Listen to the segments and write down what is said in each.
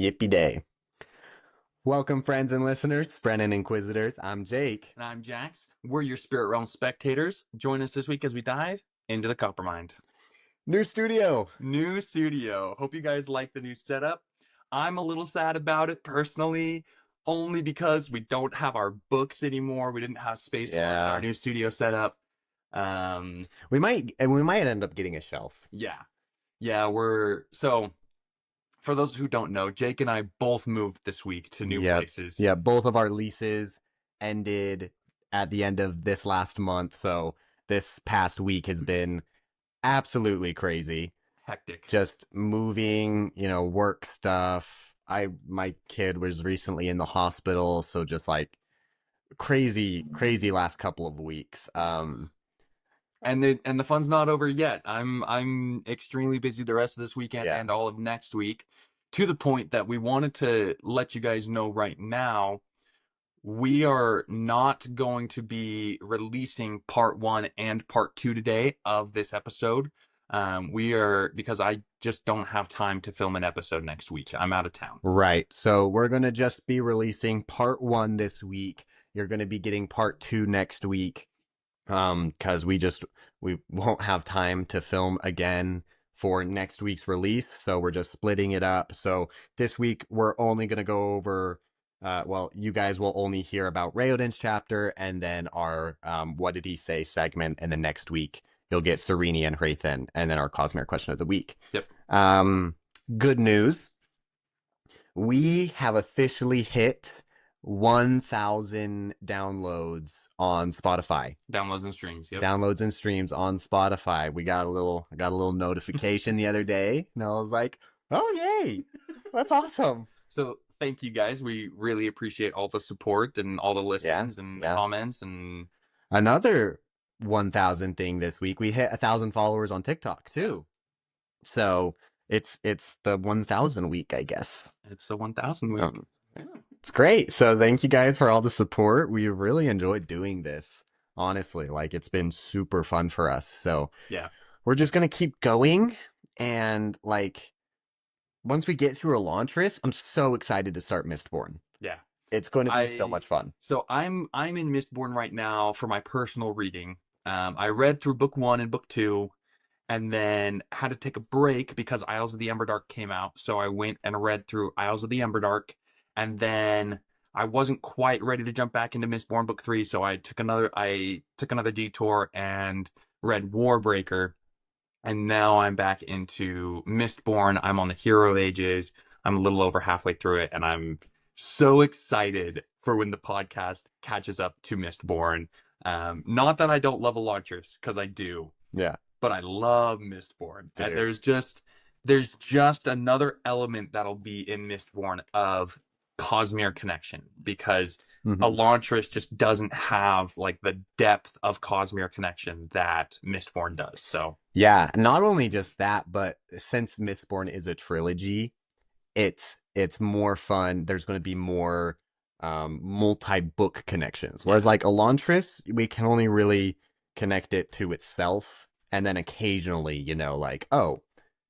Yippee day. Welcome, friends and listeners, Brennan Inquisitors. I'm Jake. And I'm Jax. We're your Spirit Realm spectators. Join us this week as we dive into the Coppermind. New studio. New studio. Hope you guys like the new setup. I'm a little sad about it personally, only because we don't have our books anymore. We didn't have space for our new studio setup. We might end up getting a shelf. Yeah. So for those who don't know, Jake and I both moved this week to new places. Yeah, both of our leases ended at the end of this last month, so this past week has been absolutely crazy. Hectic. Just moving, work stuff. My kid was recently in the hospital, so just like crazy last couple of weeks. And the fun's not over yet. I'm extremely busy the rest of this weekend and all of next week, to the point that we wanted to let you guys know right now, we are not going to be releasing part 1 and part 2 today of this episode. Because I just don't have time to film an episode next week. I'm out of town. Right. So we're going to just be releasing part 1 this week. You're going to be getting part 2 next week. Because we won't have time to film again for next week's release, so we're just splitting it up. So this week we're only going to go over, you guys will only hear about Raoden's chapter, and then our What Did He Say segment, and then next week you'll get Sereni and Hrathen, and then our Cosmere question of the week. Yep. Good news. We have officially hit 1,000 downloads on Spotify. Downloads and streams. Yep. Downloads and streams on Spotify. I got a little notification the other day, and I was like, "Oh, yay. That's awesome." So thank you guys. We really appreciate all the support and all the listens and comments. And another 1,000 thing this week. We hit 1,000 followers on TikTok too. So it's the 1,000 week, I guess. It's the 1,000 week. It's great. So thank you guys for all the support. We really enjoyed doing this. Honestly, it's been super fun for us. So yeah, we're just going to keep going. And once we get through Elantris, I'm so excited to start Mistborn. Yeah. It's going to be so much fun. So I'm in Mistborn right now for my personal reading. I read through book 1 and book 2, and then had to take a break because Isles of the Emberdark came out. So I went and read through Isles of the Emberdark. And then I wasn't quite ready to jump back into Mistborn book 3, so I took another detour and read Warbreaker, and now I'm back into Mistborn. I'm on the Hero Ages. I'm a little over halfway through it, and I'm so excited for when the podcast catches up to Mistborn. Not that I don't love Elantris, because I do. Yeah. But I love Mistborn. And there's just another element that'll be in Mistborn of Cosmere connection, because Elantris just doesn't have the depth of Cosmere connection that Mistborn does. So yeah, not only just that, but since Mistborn is a trilogy, it's more fun. There's going to be more multi-book connections, whereas Elantris, we can only really connect it to itself, and then occasionally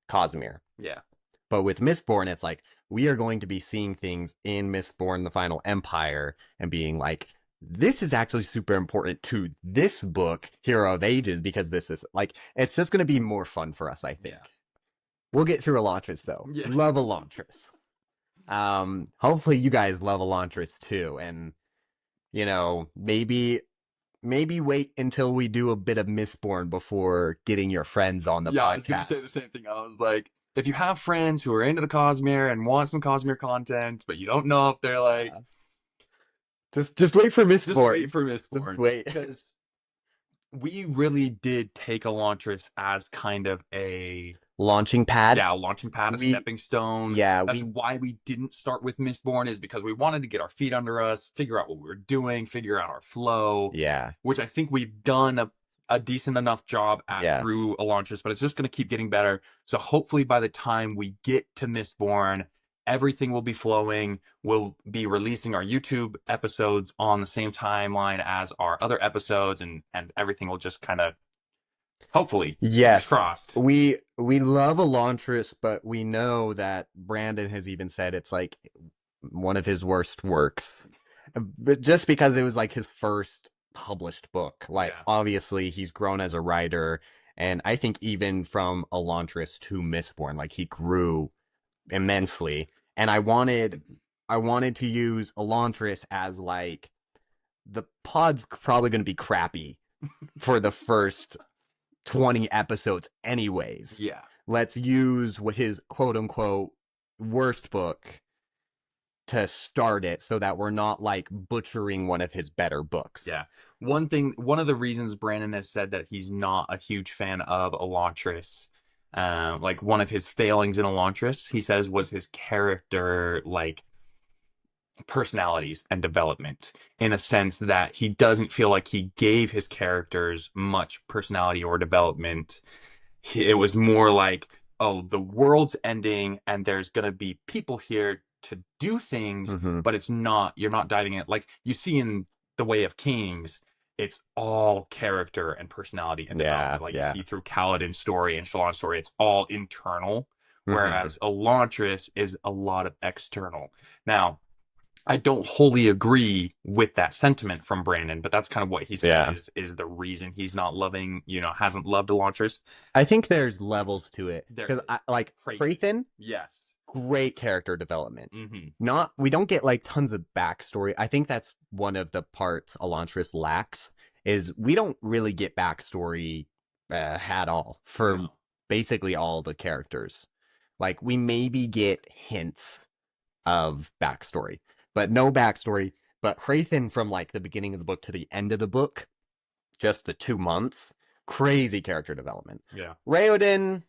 Cosmere. Yeah. But with Mistborn, it's we are going to be seeing things in Mistborn, the Final Empire, and being this is actually super important to this book, Hero of Ages, because this is it's just going to be more fun for us, I think. Yeah. We'll get through Elantris, though. Yeah. Love Elantris. Hopefully you guys love Elantris too, and maybe wait until we do a bit of Mistborn before getting your friends on the podcast. I was going to say the same thing. I was like, if you have friends who are into the Cosmere and want some Cosmere content, but you don't know if they're just wait for Mistborn. Just wait for Mistborn. Just wait. Because we really did take Elantris as kind of a launching pad. Yeah, launching pad, a stepping stone. Yeah. That's why we didn't start with Mistborn, is because we wanted to get our feet under us, figure out what we were doing, figure out our flow. Yeah. Which I think we've done a decent enough job at through Elantris, but it's just going to keep getting better. So hopefully by the time we get to Mistborn, everything will be flowing. We'll be releasing our YouTube episodes on the same timeline as our other episodes, and everything will just kind of, hopefully, yes, crossed. We we love Elantris, but we know that Brandon has even said it's like one of his worst works. But just because it was like his first published book. Like Yeah. obviously he's grown as a writer, and I think even from Elantris to Mistborn, like he grew immensely. And I wanted to use Elantris as like the pod's probably going to be crappy for the first 20 episodes anyways. Yeah. Let's use what his quote unquote worst book to start it so that we're not like butchering one of his better books. Yeah. One of the reasons Brandon has said that he's not a huge fan of Elantris, like one of his failings in Elantris, he says was his character, like personalities and development, in a sense that he doesn't feel like he gave his characters much personality or development. It was more like, oh, the world's ending and there's going to be people here to do things, Mm-hmm. but you're not diving in. Like you see in The Way of Kings, it's all character and personality and Yeah, development. Like you yeah. see through Kaladin's story and Shallan's story, it's all internal, Mm-hmm. whereas Elantris is a lot of external. Now, I don't wholly agree with that sentiment from Brandon, but that's kind of what he said Yeah. is the reason he's not loving, hasn't loved Elantris. I think there's levels to it There because is I like Creighton. Prathen, Yes. great character development. Mm-hmm. Not we don't get like tons of backstory. I think that's one of the parts Elantris lacks is we don't really get backstory at all for No. basically all the characters. Like we maybe get hints of backstory, but no backstory. But Hrathen from like the beginning of the book to the end of the book, just the 2 months, crazy character development. Yeah. Raoden,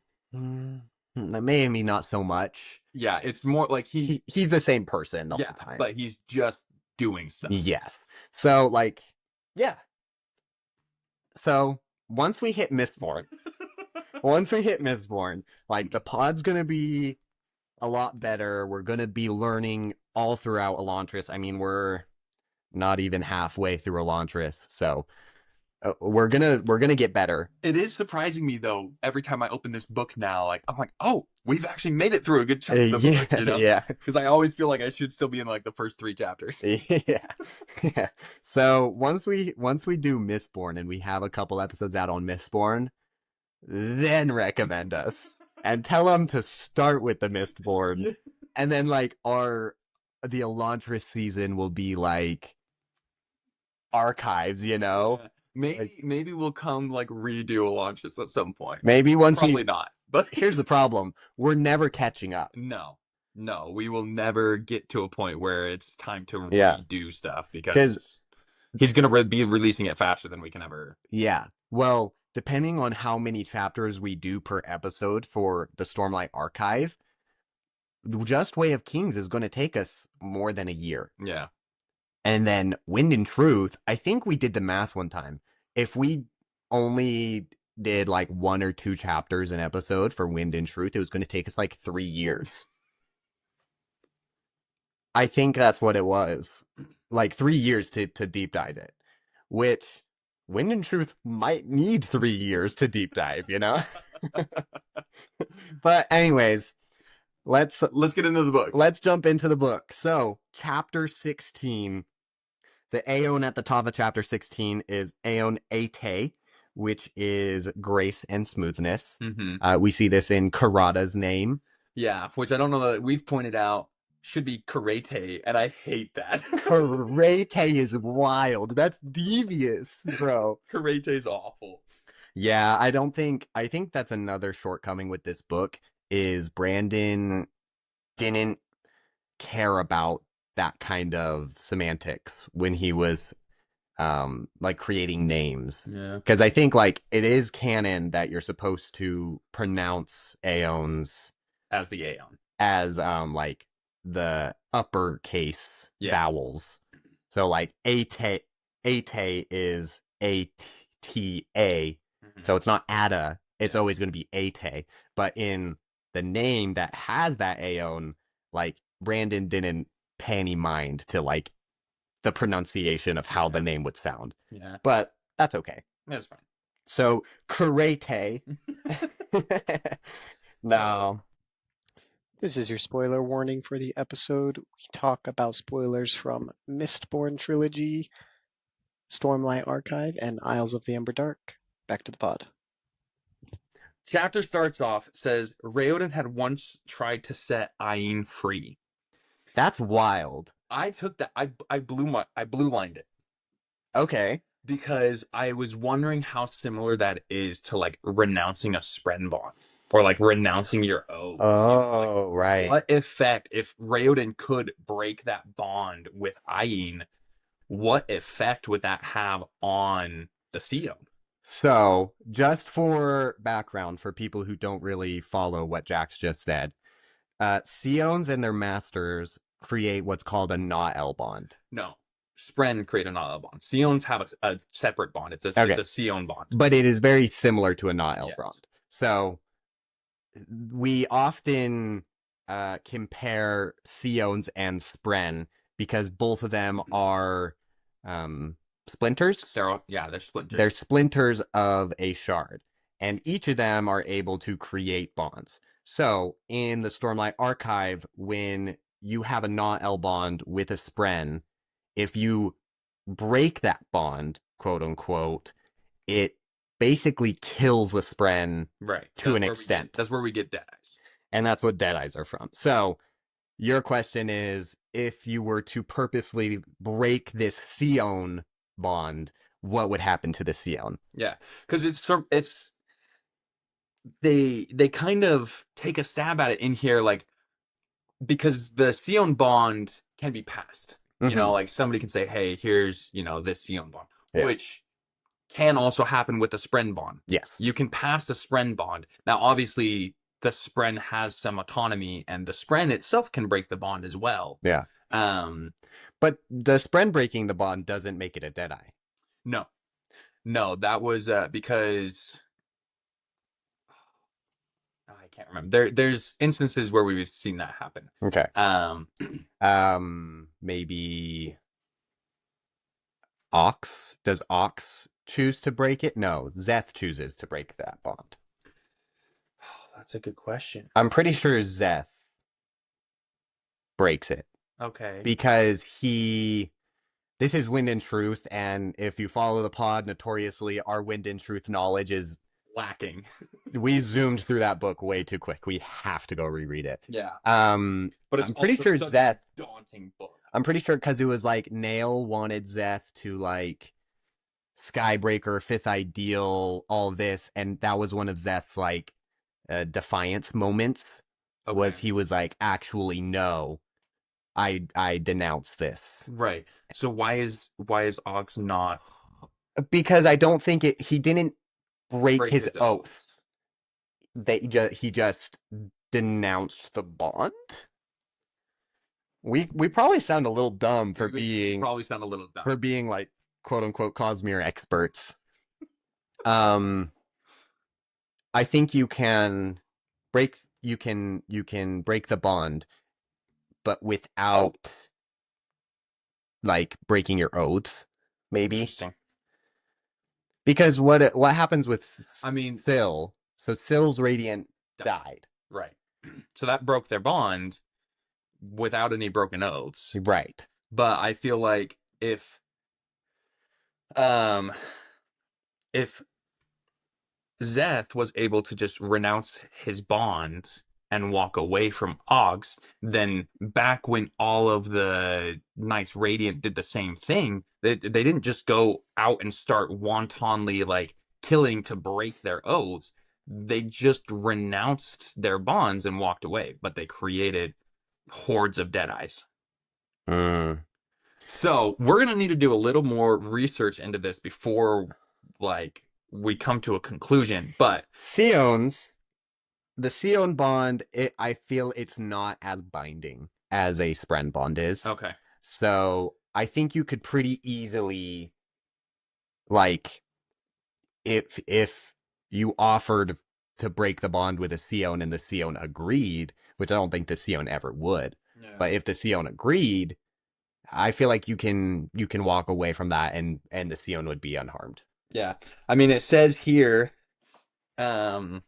maybe not so much. Yeah, it's more like He's the same person the yeah, whole time. but he's just doing stuff. Yes. So like, yeah. So once we hit Mistborn, like the pod's gonna be a lot better. We're gonna be learning all throughout Elantris. I mean, we're not even halfway through Elantris, so we're gonna get better. It is surprising me though, every time I open this book now, like I'm like, oh, we've actually made it through a good chunk of the Yeah, book. yeah, Because I always feel like I should still be in like the first 3 chapters. yeah, yeah. So once we do Mistborn and we have a couple episodes out on Mistborn, then recommend us and tell them to start with the Mistborn, Yeah. and then like the Elantris season will be like archives, Yeah. Maybe Like, maybe we'll come like redo Elantris at some point. maybe once Probably not. But here's the problem: we're never catching up. no. No, we will never get to a point where it's time to Yeah, redo stuff because because he's going to be releasing it faster than we can ever. yeah, well, depending on how many chapters we do per episode for the Stormlight Archive, just Way of Kings is going to take us more than a year. Yeah. And then Wind and Truth, I think we did the math one time. If we only did like 1 or 2 chapters an episode for Wind and Truth, it was going to take us like 3 years. I think that's what it was. Like 3 years to deep dive it, which Wind and Truth might need 3 years to deep dive. But anyways, let's get into the book. let's jump into the book. So, chapter 16. The Aeon at the top of chapter 16 is Aeon Ate, which is grace and smoothness. Mm-hmm. We see this in Karada's name. Yeah, which I don't know that we've pointed out should be karate, and I hate that. Karate is wild. That's devious, bro. Karate's awful. Yeah, I think that's another shortcoming with this book is Brandon didn't care about that kind of semantics when he was like creating names. Yeah. Because I think like it is canon that you're supposed to pronounce aeons As the Aeon. as like the uppercase Yeah. vowels. So like ate is ATA. Mhm. So it's not ada, it's Yeah. always going to be ate. But in the name that has that aeon, like Brandon didn't pay any mind to like the pronunciation of how the name would sound. Yeah. But that's okay. That's fine. So karate. No. This is your spoiler warning for the episode. We talk about spoilers from Mistborn Trilogy, Stormlight Archive, and Isles of the Emberdark. Back to the pod. Chapter starts off, says Raoden had once tried to set Ain free. That's wild. I took that. I blue lined it Okay. because I was wondering how similar that is to like renouncing a Sprenbond or like renouncing your oaths. Oh, Like, right. what effect if Raoden could break that bond with Ain? What effect would that have on the Seon? So, just for background, for people who don't really follow what Jax just said, Seons and their masters create what's called a Not-El bond. No, Spren create a not bond. Seons have a separate bond. It's a Seon bond. But it is very similar to a Not-El Yes. bond. So, we often compare Seons and Spren because both of them are splinters. They're splinters. They're splinters of a shard, and each of them are able to create bonds. So in the Stormlight Archive, when you have a Not-El bond with a Spren, if you break that bond, quote unquote, it basically kills the Spren right to an extent. That's where we get Deadeyes. And that's what Deadeyes are from. So your question is, if you were to purposely break this Seon bond, what would happen to the Seon? Yeah, because it's they kind of take a stab at it in here, like because the Seon bond can be passed. You know, like somebody can say, "Hey, here's this Seon bond," which can also happen with the Spren bond. Yes, you can pass the Spren bond. Now, obviously, the Spren has some autonomy, and the Spren itself can break the bond as well. Yeah. But the Spren breaking the bond doesn't make it a Deadeye. No, that was because I can't remember. There's instances where we've seen that happen. Okay. Maybe Ox. Does Ox choose to break it? No, Zeth chooses to break that bond. Oh, that's a good question. I'm pretty sure Zeth breaks it. Okay. Because this is Wind and Truth, and if you follow the pod, notoriously, our Wind and Truth knowledge is lacking. We zoomed through that book way too quick. We have to go reread it. Yeah. But it's I'm pretty sure Zeth. Daunting book. I'm pretty sure because it was like Nail wanted Zeth to like Skybreaker, Fifth Ideal, all this, and that was one of Zeth's like defiance moments. Okay. Was he was like, actually no, I denounce this. Right. So why is Ox not? Because I don't think he didn't break his oath. He just denounced the bond. We probably sound a little dumb for being like quote unquote Cosmere experts. I think you can break the bond, but without like breaking your oaths, maybe. Interesting. Because what happens with Syl? So Syl's Radiant died. Right. So that broke their bond without any broken oaths. Right. But I feel like if Zeth was able to just renounce his bond and walk away from Ox, then back when all of the Knights Radiant did the same thing, they didn't just go out and start wantonly like killing to break their oaths. They just renounced their bonds and walked away, but they created hordes of Deadeyes. So we're gonna need to do a little more research into this before like we come to a conclusion. But the Seon bond, I feel it's not as binding as a Spren bond is. Okay. So I think you could pretty easily, like, if you offered to break the bond with a Seon and the Seon agreed, which I don't think the Seon ever would, but if the Seon agreed, I feel like you can walk away from that and the Seon would be unharmed. Yeah. I mean, it says here, um,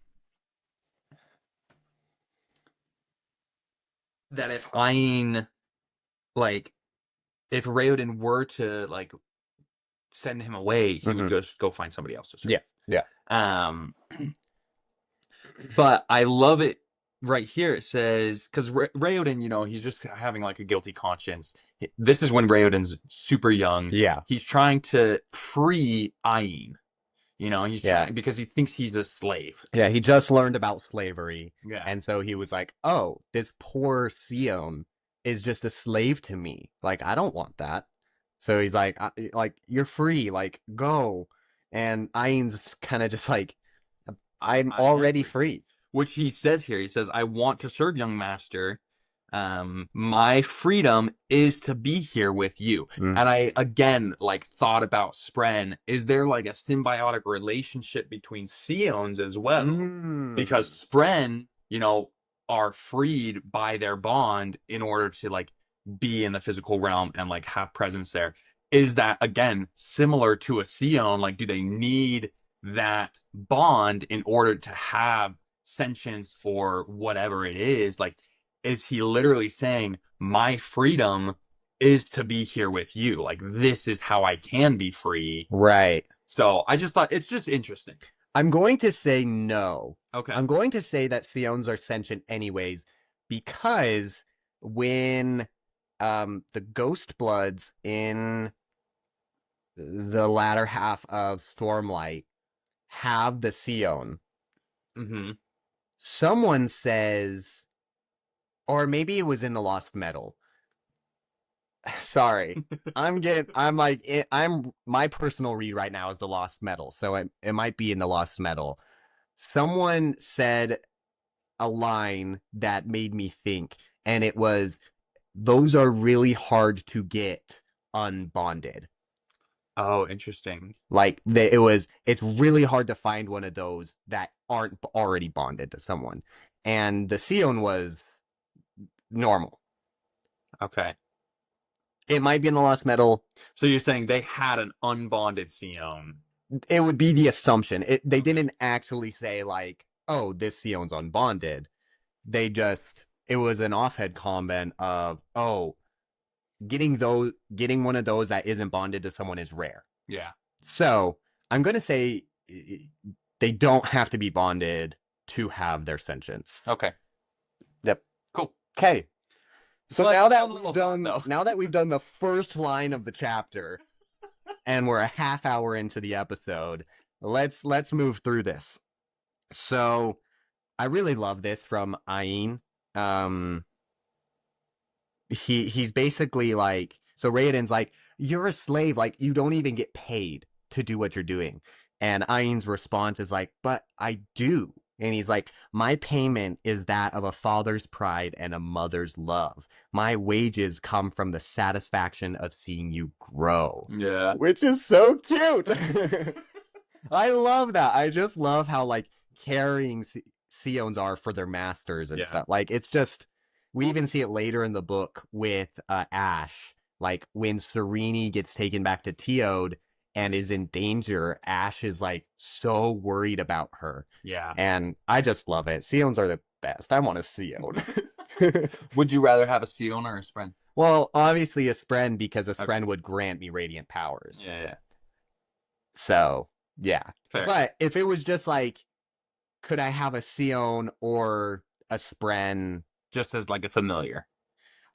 that if Ayn, like, if Raoden were to, like, send him away, he would Hmm. just go find somebody else to serve. Yeah, yeah, Um, but I love it right here. It says, because Raoden, he's just having like a guilty conscience. This is when Raoden's super young. yeah, He's trying to free Ayn. He's yeah. trying because he thinks he's a slave. Yeah, he just learned about slavery, Yeah. and so he was like, "Oh, this poor Sion is just a slave to me. Like, I don't want that." So he's like, you're free. Like, go. And Ain's kind of just like, I'm I am already free. free. Which he says here. He says, I want to serve young master. My freedom is to be here with you. Mm. And I, again, like, thought about Spren. Is there, like, a symbiotic relationship between Sions as well? Mm. Because Spren, are freed by their bond in order to, like, be in the physical realm and, like, have presence there. Is that, again, similar to a Sion? Like, do they need that bond in order to have sentience for whatever it is? Like, is he literally saying, my freedom is to be here with you? Like, this is how I can be free. Right. So I just thought it's just interesting. I'm going to say no. Okay. I'm going to say that Sions are sentient anyways, because when the Ghost Bloods in the latter half of Stormlight have the Sion, Mm-hmm. someone says, or maybe it was in the Lost Metal. Sorry, my personal read right now is the Lost Metal, so it might be in the Lost Metal. Someone said a line that made me think, and it was, those are really hard to get unbonded. Oh, interesting. Like it's really hard to find one of those that aren't already bonded to someone. And the Sion was normal. Okay. It might be in the Lost Metal. So you're saying they had an unbonded Sion. It would be the assumption. They Okay. didn't actually say like, oh, this Sion's unbonded. It was an offhead comment of, oh, getting one of those that isn't bonded to someone is rare. Yeah. So I'm gonna say they don't have to be bonded to have their sentience. Okay. Yep. Cool. Okay. So But now that a we've little done fun, though. now that we've done the first line of the chapter, and we're a half hour into the episode, let's move through this. So I really love this from Ayn. He's basically like, so Raoden's like, you're a slave, like you don't even get paid to do what you're doing. And Ain's response is like, but I do. And he's like, my payment is that of a father's pride and a mother's love. My wages come from the satisfaction of seeing you grow. Yeah. Which is so cute. I love that. I just love how like caring Sions are for their masters and Yeah. stuff. Like it's just, we even see it later in the book with Ash. Like when Serene gets taken back to Teod and is in danger, Ash is like so worried about her. Yeah. And I just love it. Sions are the best. I want a Sion. Would you rather have a Sion or a Spren? Well, obviously a Spren, because a Spren Okay. would grant me radiant powers. Yeah. So, yeah. Fair. But if it was just like, could I have a Sion or a Spren? Just as like a familiar.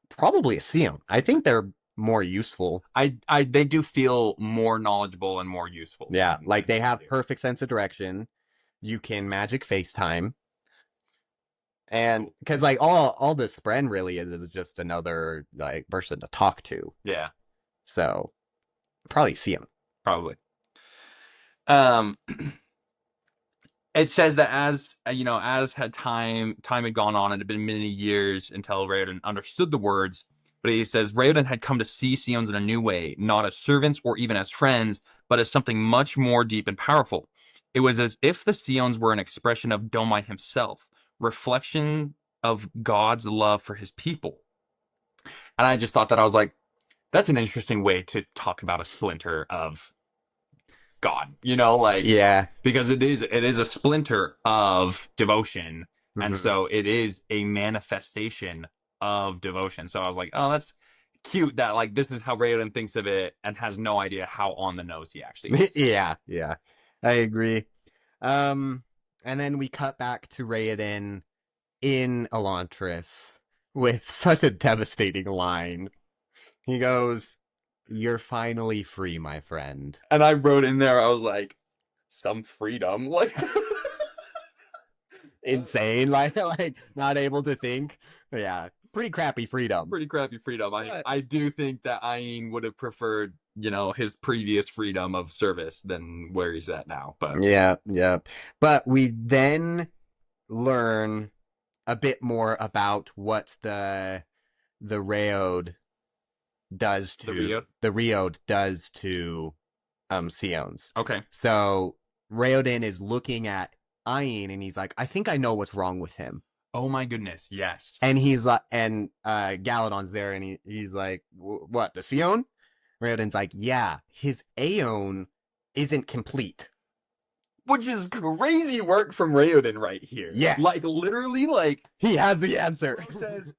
Probably a Sion. I think they're more useful. They do feel more knowledgeable and more useful. Yeah, like they have do. perfect sense of direction. You can magic FaceTime. And because like all the Spren really is just another like person to talk to. Yeah, So probably Sion. probably. It says that as had time had gone on, it had been many years until Raoden understood the words. But he says Raoden had come to see Sions in a new way, not as servants or even as friends, but as something much more deep and powerful. It was as if the Sions were an expression of Domai himself, reflection of God's love for his people. And I just thought that I was like, that's an interesting way to talk about a splinter of God, you know, like, Yeah. because it is a splinter of devotion, and Mhm. so it is a manifestation of devotion. So I was like, oh, that's cute that like this is how Rayoden thinks of it and has no idea how on the nose he actually is. Yeah, yeah. I agree. Um, and then we cut back to Raoden in Elantris with such a devastating line. He goes, "You're finally free, my friend." And I wrote in there, I was like, some freedom, like. Insane, like not able to think. Yeah, pretty crappy freedom. Pretty crappy freedom. I do think that Ayn would have preferred, you know, his previous freedom of service than where he's at now. But Yeah, yeah. But we then learn a bit more about what the Raod does to the Riod does to Sions. okay. So Raoden is looking at Ayn and he's like, I think I know what's wrong with him. Oh my goodness, yes. And he's like, and Galadon's there, and he's like, what, the Sion? Raoden's like, yeah, his Aeon isn't complete. Which is crazy work from Raoden right here. Yeah. Like literally, like He has the answer. he says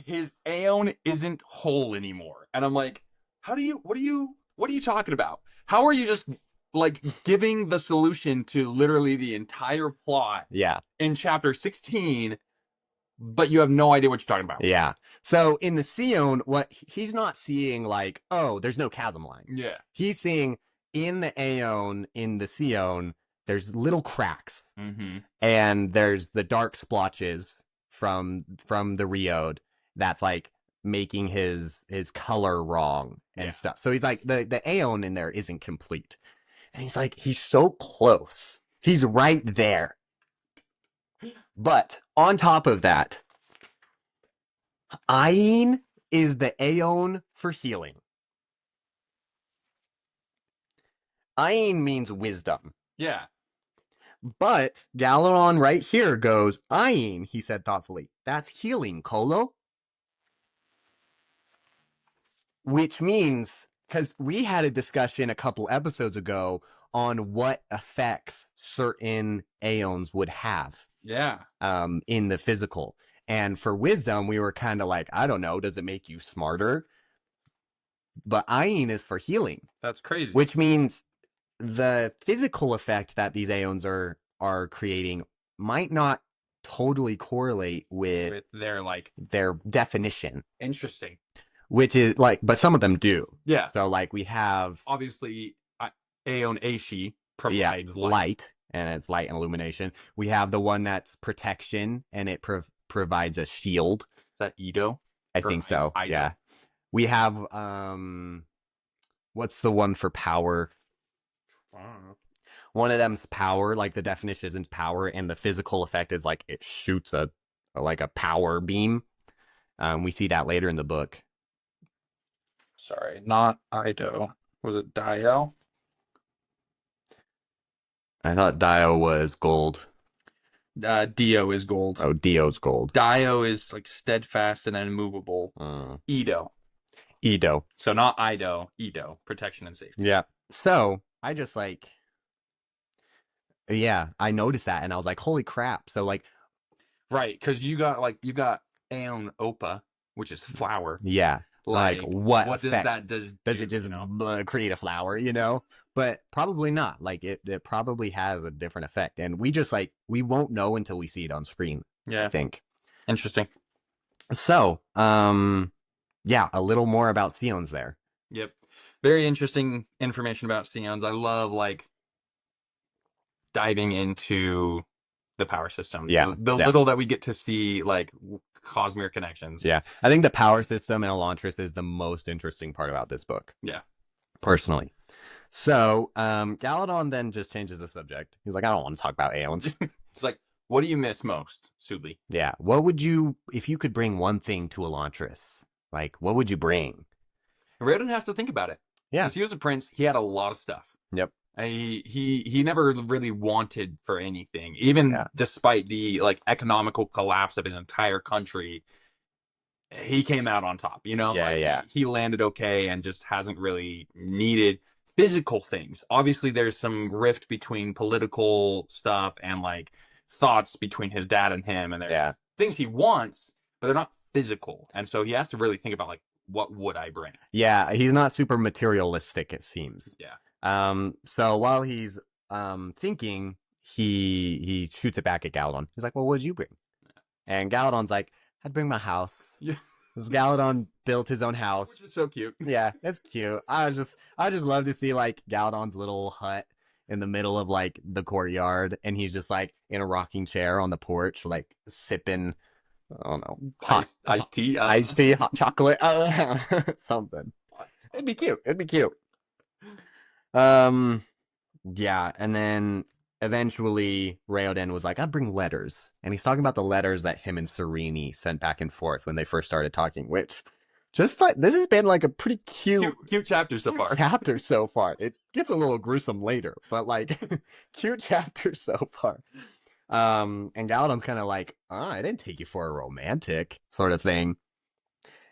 his Aeon isn't whole anymore. And I'm like, what are you talking about? How are you just like giving the solution to literally the entire plot Yeah. in chapter 16, but you have no idea what you're talking about? Yeah. So in the Sion, what he's not seeing like, oh, there's no chasm line. Yeah. He's seeing in the Aeon, in the Sion, there's little cracks. Mm-hmm. And there's the dark splotches from the Riod that's like making his color wrong and stuff. So he's like, the Aeon in there isn't complete. And he's like, he's so close. He's right there. But on top of that, Ayn is the Aeon for healing. Ayn means wisdom. Yeah. But Galadon right here goes, Ayn, he said thoughtfully, that's healing, Kolo. Which means, because we had a discussion a couple episodes ago on what effects certain Aeons would have Yeah. in the physical. And for wisdom, we were kind of like, I don't know, does it make you smarter? But Ayn is for healing. That's crazy. Which means the physical effect that these Aeons are creating might not totally correlate with their definition. Interesting. Which is like, but some of them do. Yeah. So like we have obviously Aeon Aishi provides light, and it's light and illumination. We have the one that's protection, and it provides a shield. Is that Ido? I think so. Yeah. We have what's the one for power? One of them's power, like the definition isn't power, and the physical effect is like it shoots a power beam. We see that later in the book. Sorry, not Ido. Was it Dio? I thought Dio was gold. Dio is gold. Oh, Dio's gold. Dio is like steadfast and immovable. Ido. So not Ido. Ido. Protection and safety. Yeah. So I just like, yeah, I noticed that and I was like, holy crap. So like, right, because you got Aeon Opa, which is flower. Yeah. Like what does that does it just create a flower, you know? But probably not. Like it probably has a different effect, and we won't know until we see it on screen. Yeah, I think. Interesting. So, yeah, a little more about Sions there. Yep, very interesting information about Sions. I love diving into the power system. Yeah, the little that we get to see, like Cosmere connections. Yeah, I think the power system in Elantris is the most interesting part about this book. Yeah, personally. So Galadon then just changes the subject. He's like, I don't want to talk about Aeons. It's like, what do you miss most, Sudley? Yeah, what would you, if you could bring one thing to Elantris, like what would you bring? Raoden has to think about it. Yeah, because he was a prince. He had a lot of stuff. Yep. He never really wanted for anything, even despite the economical collapse of his entire country. He came out on top, you know. Yeah. He landed okay and just hasn't really needed physical things. Obviously, there's some rift between political stuff and like thoughts between his dad and him, and there's Yeah. things he wants, but they're not physical. And so he has to really think about like, what would I bring? Yeah, he's not super materialistic, it seems. Yeah. So while he's thinking, he shoots it back at Galadon. He's like, "Well, what did you bring?" And Galadon's like, "I'd bring my house." Yeah. Because Galadon built his own house. Which is so cute. Yeah, it's cute. I just love to see like Galadon's little hut in the middle of like the courtyard, and he's just like in a rocking chair on the porch, like sipping, I don't know, Iced tea. iced tea, hot chocolate, something. It'd be cute. It'd be cute. Yeah, and then eventually Raoden was like, "I'd bring letters," and he's talking about the letters that him and Serene sent back and forth when they first started talking, which. Just like this has been like a pretty cute chapter so far. Chapter so far. It gets a little gruesome later, but like cute chapter so far. And Galadon's kind of like, I didn't take you for a romantic sort of thing.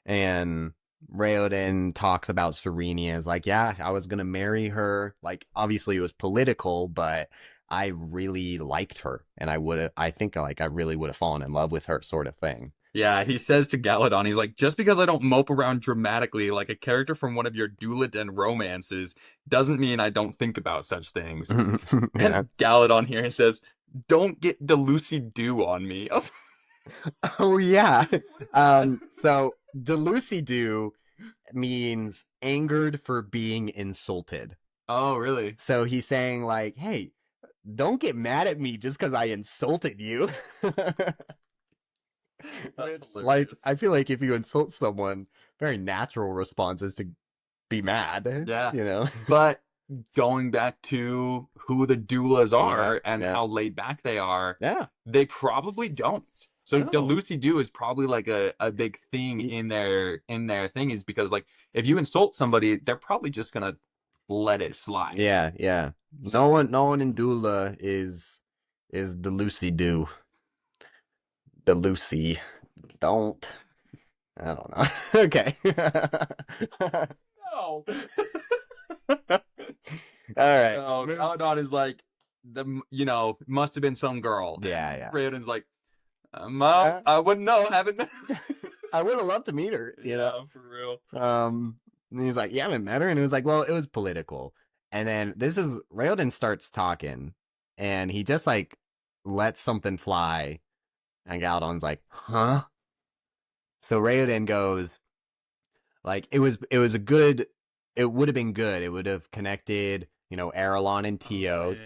And Raoden talks about Serene as like, yeah, I was gonna marry her. Like, obviously it was political, but I really liked her, and I think like I really would have fallen in love with her, sort of thing. Yeah, he says to Galadon, he's like, just because I don't mope around dramatically like a character from one of your Duladin romances doesn't mean I don't think about such things. Yeah. And Galadon here says, don't get Delucy-Doo on me. Oh, yeah. So Delucy-Doo means angered for being insulted. Oh, really? So he's saying like, hey, don't get mad at me just because I insulted you. Like, I feel like if you insult someone, very natural response is to be mad. Yeah. You know? But going back to who the doulas are and yeah. how laid back they are, Yeah. they probably don't. So No. Delucy-Doo is probably like a big thing in their thing, is because like if you insult somebody, they're probably just gonna let it slide. Yeah, yeah. No one in Dula is Delucy-Doo. Delucy. Don't. I don't know. Okay. No. All right. No, Galadon is like must have been some girl. Yeah, yeah. Raoden's like, Mom, I wouldn't know, haven't. I would have loved to meet her, you know. For real. And he's like, "You haven't met her," and it was like, "Well, it was political." And then Raoden starts talking, and he just like lets something fly, and Galadon's like, "Huh?" So Raoden goes, like, it would have been good. It would have connected, Arelon and Tio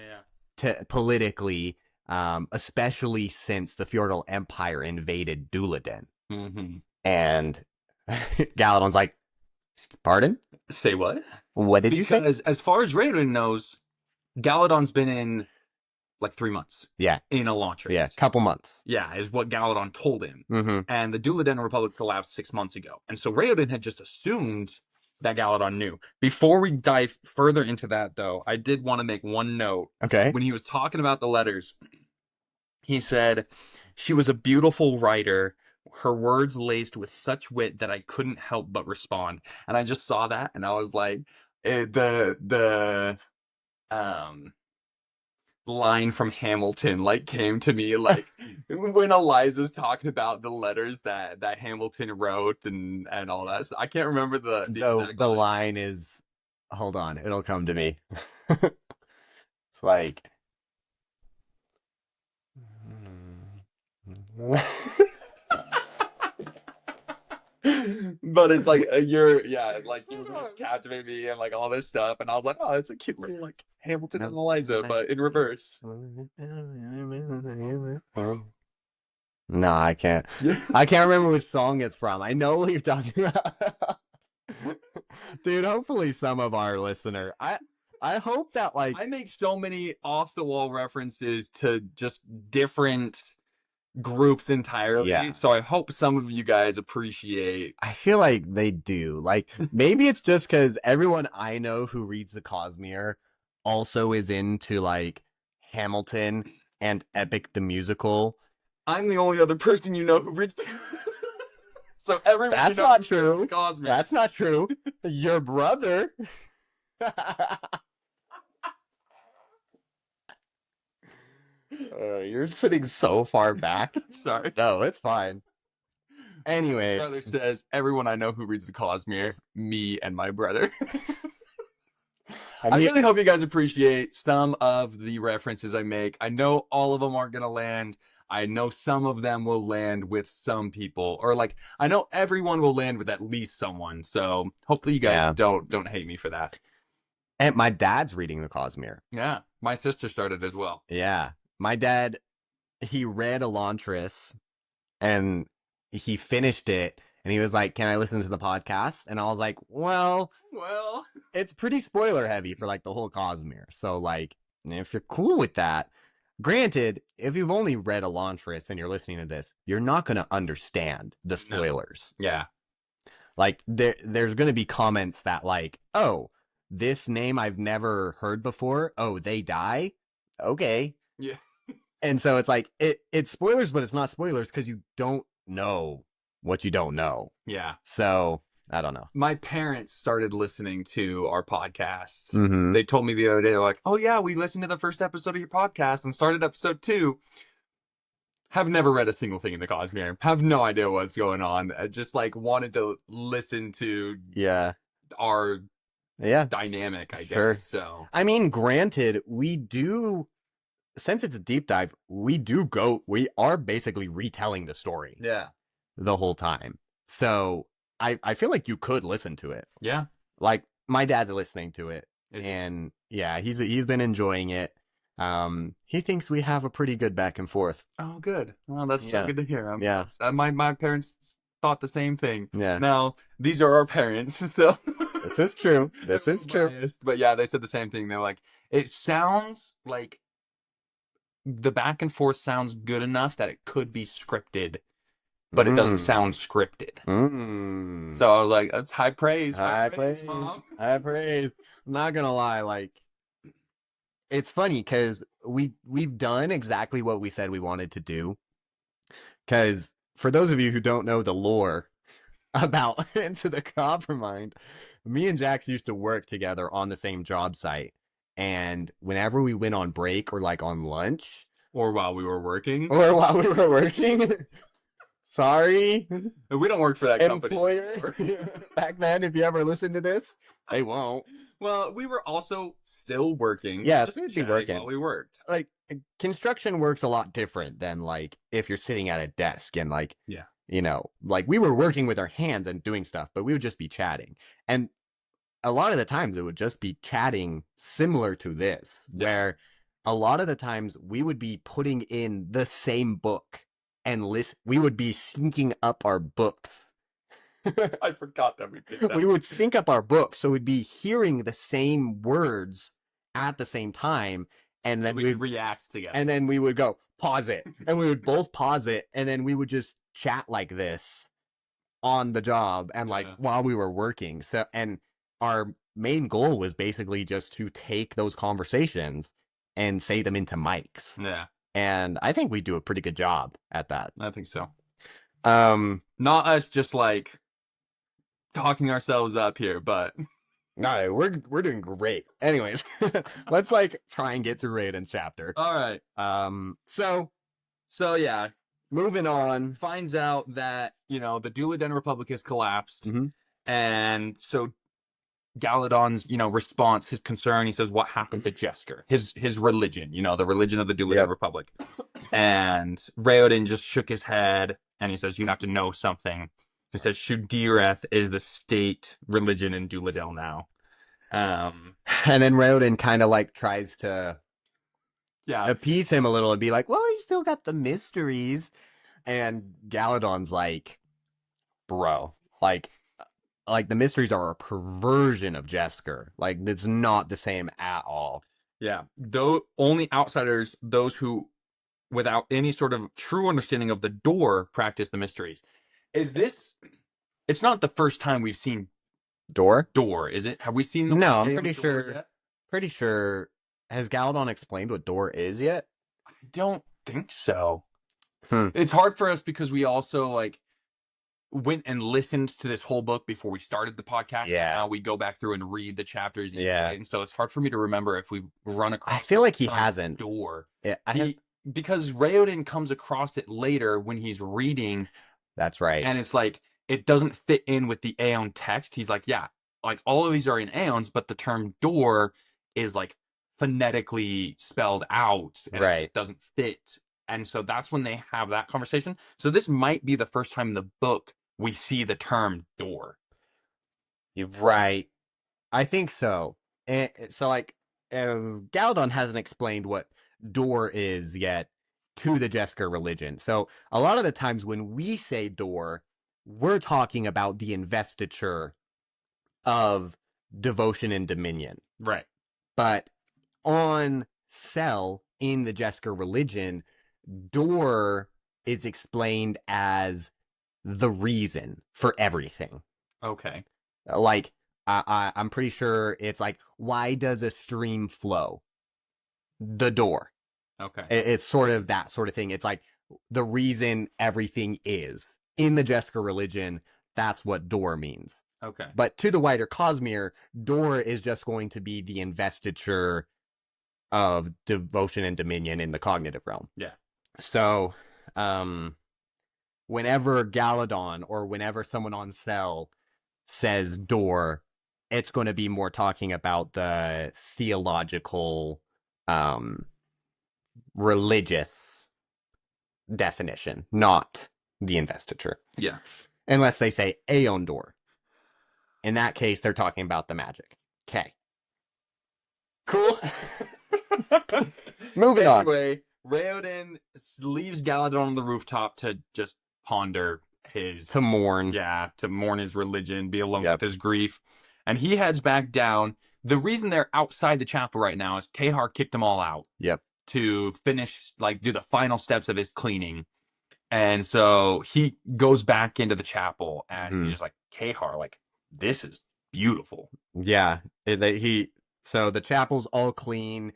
to politically, especially since the Fjordal Empire invaded Duladin. Mm-hmm. And Galadon's like, "Pardon? Say what? What did you say?" Because as far as Raoden knows, Galadon's been in like 3 months. Yeah. In Elantris. Yeah, couple months. Yeah, is what Galadon told him. Mm-hmm. And the Duladin Republic collapsed 6 months ago. And so Raoden had just assumed that Galadon knew. Before we dive further into that, though, I did want to make one note. Okay. When he was talking about the letters, he said, she was a beautiful writer, her words laced with such wit that I couldn't help but respond. And I just saw that, and I was like, the line from Hamilton like came to me, like when Eliza's talking about the letters that Hamilton wrote and all that. So I can't remember the exact line is, hold on, it'll come to me. It's like but it's like you just captivate me and like all this stuff, and I was like, oh, it's a cute little like Hamilton and Eliza, but in reverse. No, I can't. I can't remember which song it's from. I know what you're talking about. Dude, hopefully some of our listener. I hope that like I make so many off the wall references to just different groups entirely. Yeah. So I hope some of you guys appreciate. I feel like they do. Like, maybe it's just because everyone I know who reads the Cosmere also is into like Hamilton and Epic the Musical. I'm the only other person you know who reads. So everyone. That's not true. That's not true. Your brother. You're sitting so far back. Sorry. No, it's fine. My brother Anyways, says, everyone I know who reads the Cosmere, me and my brother. I mean, really hope you guys appreciate some of the references I make. I know all of them aren't going to land. I know some of them will land with some people, or like I know everyone will land with at least someone. So hopefully you guys Yeah. don't hate me for that. and my dad's reading the Cosmere. Yeah, my sister started as well. Yeah. My dad, he read Elantris and he finished it and he was like, "Can I listen to the podcast?" And I was like, "Well, it's pretty spoiler heavy for like the whole Cosmere. So like, if you're cool with that, granted, if you've only read Elantris and you're listening to this, you're not going to understand the spoilers. Yeah, Like there's going to be comments that like, "Oh, this name I've never heard before. Oh, they die." Okay. yeah. And so it's like it's spoilers, but it's not spoilers because you don't know what you don't know. Yeah. So I don't know. My parents started listening to our podcasts. Mm-hmm. They told me the other day, they're like, "Oh yeah, we listened to the first episode of your podcast and started episode 2. Have never read a single thing in the Cosmere. Have no idea what's going on. I just like wanted to listen to Yeah. our Yeah. dynamic, I Sure. guess. So I mean, granted, we do, since it's a deep dive, we are basically retelling the story yeah, the whole time. So I feel like you could listen to it. yeah. Like my dad's listening to it, Is it? and yeah, he's been enjoying it. He thinks we have a pretty good back and forth. Oh, good. Well, that's so Yeah. good to hear. Yeah. My parents thought the same thing. Yeah. Now these are our parents, so This is true. This is true. biased, but yeah, they said the same thing. They're like, it sounds like the back and forth sounds good enough that it could be scripted, but it doesn't sound scripted. So I was like, that's high praise. High praise. Mom. High praise. I'm not gonna lie, like it's funny because we've done exactly what we said we wanted to do. Because for those of you who don't know the lore about Into the Coppermind, me and Jax used to work together on the same job site. And whenever we went on break or like on lunch, Or while we were working. or while we were working, sorry, We don't work for that company. employer. Back then, if you ever listen to this, they won't. Well, we were also still working. Yeah, just especially chatting working. while we worked. Like construction works a lot different than like if you're sitting at a desk and like Yeah. you know, like we were working with our hands and doing stuff, but we would just be chatting. And a lot of the times it would just be chatting similar to this, where a lot of the times we would be putting in the same book and we would be syncing up our books. I forgot that we did that. We would sync up our books, so we'd be hearing the same words at the same time, and then we'd react together. and then we would go pause it, and we would both pause it, and then we would just chat like this on the job and like while we were working. So, and our main goal was basically just to take those conversations and say them into mics. Yeah, and I think we do a pretty good job at that. I think so. Not us just like talking ourselves up here, but no, we're doing great. Anyways, let's like try and get through Raiden's chapter. all right. So yeah, Moving on. finds out that the Duloden Republic has collapsed, Mhm. and so Galadon's response, his concern, he says, "What happened to Jesker? His religion, the religion of the Duloden Republic." And Raoden just shook his head, and he says, "You have to know something." He says, "Shudireth is the state religion in Duladel now." And then Raoden kind of like tries to appease him a little and be like, "Well, you still got the mysteries." And Galadon's like, "Bro, like the mysteries are a perversion of Jesker. Like, it's not the same at all." Yeah, though only outsiders, those who, without any sort of true understanding of the door, practice the mysteries. Is this? It's not the first time we've seen Door, is it? Have we seen? No, I'm name pretty door sure. yet? Pretty sure. Has Galadon explained what door is yet? I don't think so. Hmm. It's hard for us because we also went and listened to this whole book before we started the podcast. Yeah. Now we go back through and read the chapters. Yeah. And so it's hard for me to remember if we run across. I feel like he term hasn't. door. Yeah, Because Raoden comes across it later when he's reading. That's right. And it's like, it doesn't fit in with the Aeon text. He's like, yeah, like all of these are in Aeons, but the term door is like phonetically spelled out and Right. it doesn't fit. And so that's when they have that conversation. So this might be the first time in the book we see the term door. You're right. I think so. And so, like, Galadon hasn't explained what door is yet to the Jesker religion. So a lot of the times when we say door, we're talking about the investiture of devotion and dominion. Right. But on Cell in the Jesker religion, door is explained as the reason for everything. Okay. Like, I'm pretty sure it's like, why does a stream flow? The door. Okay. It's sort of that sort of thing. It's like the reason everything is. In the Jesker religion, that's what door means. Okay. But to the wider Cosmere, door is just going to be the investiture of devotion and dominion in the cognitive realm. Yeah. So, whenever Galadon or whenever someone on Cell says door, it's going to be more talking about the theological, religious definition, not the investiture. Yeah. Unless they say Aeon door. In that case, they're talking about the magic. Okay. Cool. Moving on. Anyway, Raoden leaves Galadon on the rooftop to just ponder his... To mourn. Yeah, to mourn his religion, be alone Yep. with his grief. And he heads back down. The reason they're outside the chapel right now is Kahar kicked them all out. Yep. To finish, like, do the final steps of his cleaning. And so he goes back into the chapel and he's just like, Kahar, like, this is beautiful. Yeah. So the chapel's all clean.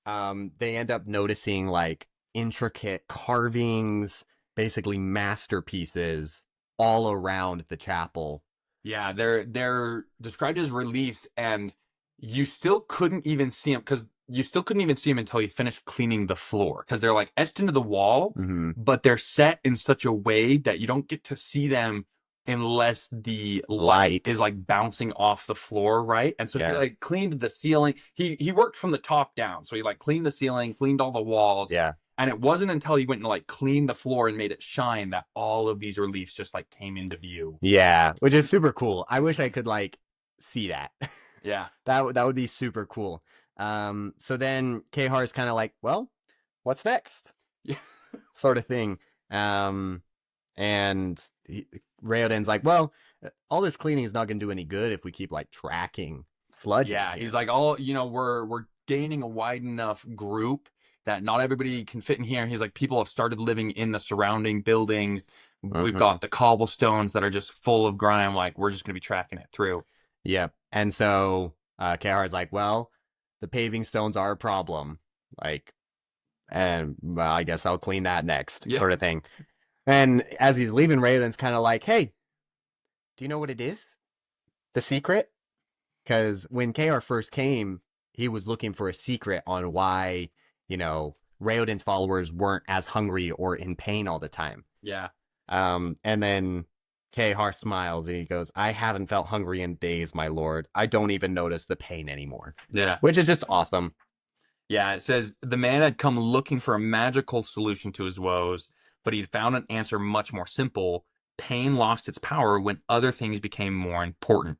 They end up noticing like intricate carvings, basically masterpieces all around the chapel. Yeah, they're described as reliefs, and you still couldn't even see them until he finished cleaning the floor, because they're like etched into the wall, but they're set in such a way that you don't get to see them unless the light is like bouncing off the floor, right? And so he like cleaned the ceiling. He worked from the top down, so he like cleaned the ceiling, cleaned all the walls. Yeah. And it wasn't until he went and like cleaned the floor and made it shine that all of these reliefs just like came into view. Yeah, which is super cool. I wish I could like see that. Yeah. That would be super cool. So then Kahar's kind of like, well, what's next? Yeah. Sort of thing. And Raoden's like, well, all this cleaning is not going to do any good if we keep like tracking sludge. Yeah, he's like, we're gaining a wide enough group that not everybody can fit in here. He's like, people have started living in the surrounding buildings. We've got the cobblestones that are just full of grime. Like, we're just going to be tracking it through. Yep. And so Kahar's like, well, the paving stones are a problem. Like, and well, I guess I'll clean that next, sort of thing. And as he's leaving, Raoden's kind of like, hey, do you know what it is? The secret? Because when Kahar first came, he was looking for a secret on why, Raoden's followers weren't as hungry or in pain all the time. Yeah. And then Kahar smiles and he goes, I haven't felt hungry in days, my lord. I don't even notice the pain anymore. Yeah. Which is just awesome. Yeah, it says the man had come looking for a magical solution to his woes, but he'd found an answer much more simple. Pain lost its power when other things became more important.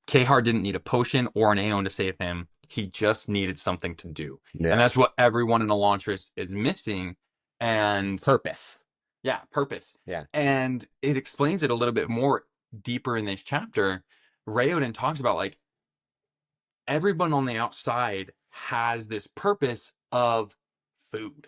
Kahar didn't need a potion or an Aeon to save him. He just needed something to do. Yeah. And that's what everyone in Elantris is missing. And purpose. Yeah, purpose. Yeah. And it explains it a little bit more deeper in this chapter. Raoden talks about like everyone on the outside has this purpose of food.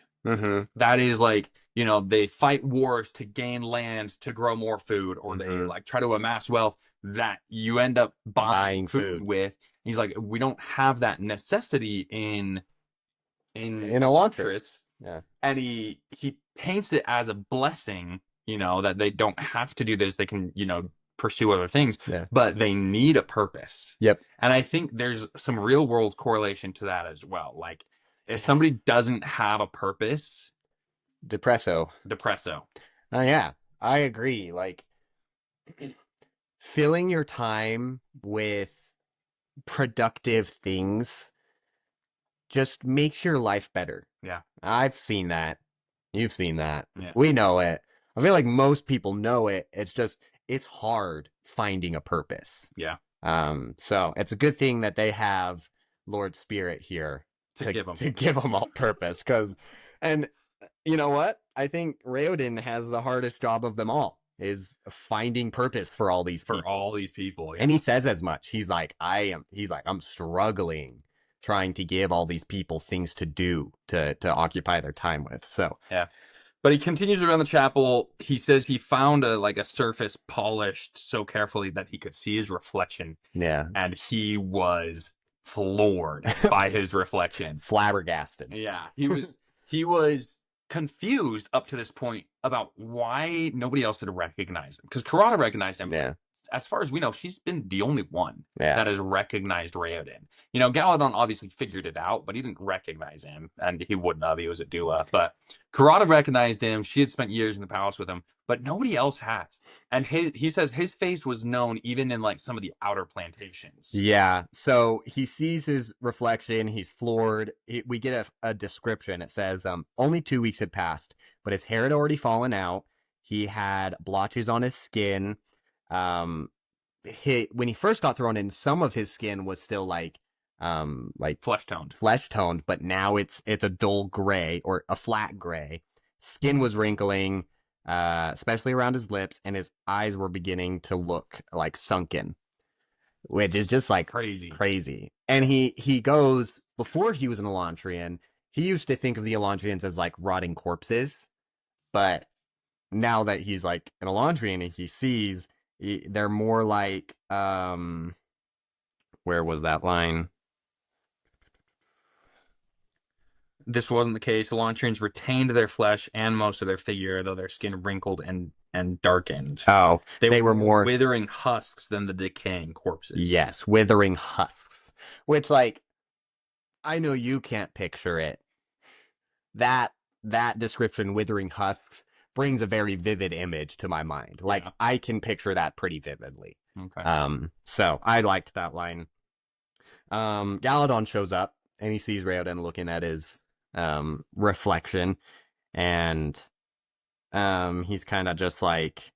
That is like, they fight wars to gain land to grow more food, or they like try to amass wealth that you end up buying food with. He's like, we don't have that necessity in Elantris. Yeah. And he paints it as a blessing that they don't have to do this. They can, pursue other things, Yeah. but they need a purpose. Yep. And I think there's some real world correlation to that as well. Like if somebody doesn't have a purpose, Depresso. depresso. Yeah, I agree. Like filling your time with productive things just makes your life better. Yeah. I've seen that. You've seen that. Yeah. We know it. I feel like most people know it. It's hard finding a purpose. Yeah. So it's a good thing that they have Lord Spirit here To give 'em. to give them all purpose. And you know what? I think Raoden has the hardest job of them all, is finding purpose for all these people. For all these people. Yeah. And he says as much. He's like, I'm struggling trying to give all these people things to do to occupy their time with. So yeah. But he continues around the chapel. He says he found a surface polished so carefully that he could see his reflection. yeah, And he was floored by his reflection. flabbergasted. Yeah. He was confused up to this point about why nobody else had recognized him. Because Karada recognized him. Yeah, As far as we know, she's been the only one yeah. that has recognized Raoden. Galadon obviously figured it out, but he didn't recognize him, and he wouldn't have. He was a doula. But Karada recognized him. She had spent years in the palace with him, but nobody else has. And he says his face was known even in like some of the outer plantations. Yeah, so he sees his reflection. He's floored. We get a description. It says, only 2 weeks had passed, but his hair had already fallen out. He had blotches on his skin. When he first got thrown in, some of his skin was still like flesh toned, but now it's a dull gray or a flat gray. Skin was wrinkling, especially around his lips, and his eyes were beginning to look like sunken, which is just like crazy. And he goes, before he was an Elantrian, he used to think of the Elantrians as like rotting corpses, but now that he's like an Elantrian and he sees, they're more like where was that line? This wasn't the case. Elantrians retained their flesh and most of their figure, though their skin wrinkled and darkened. Oh, they were more withering husks than the decaying corpses. Yes, withering husks. Which, like, I know you can't picture it. That description, withering husks, brings a very vivid image to my mind. Like, yeah. I can picture that pretty vividly. Okay. So I liked that line. Galadon shows up and he sees Raoden looking at his reflection, and he's kind of just like,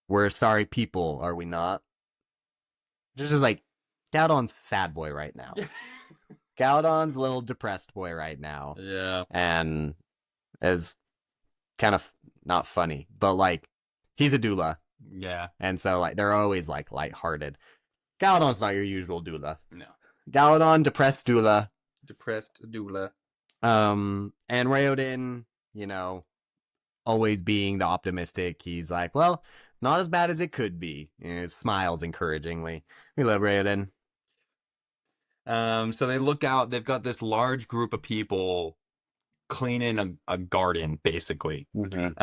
we're sorry people, are we not? Just like, Galadon's sad boy right now. Galadon's a little depressed boy right now. Yeah. And is kind of not funny, but like, he's a doula. Yeah. And so like, they're always like lighthearted. Galadon's not your usual doula. No. Galadon, depressed doula. And Raoden, always being the optimistic, he's like, well, not as bad as it could be. Smiles encouragingly. We love Raoden. So they look out, they've got this large group of people cleaning a garden, basically. Mm-hmm.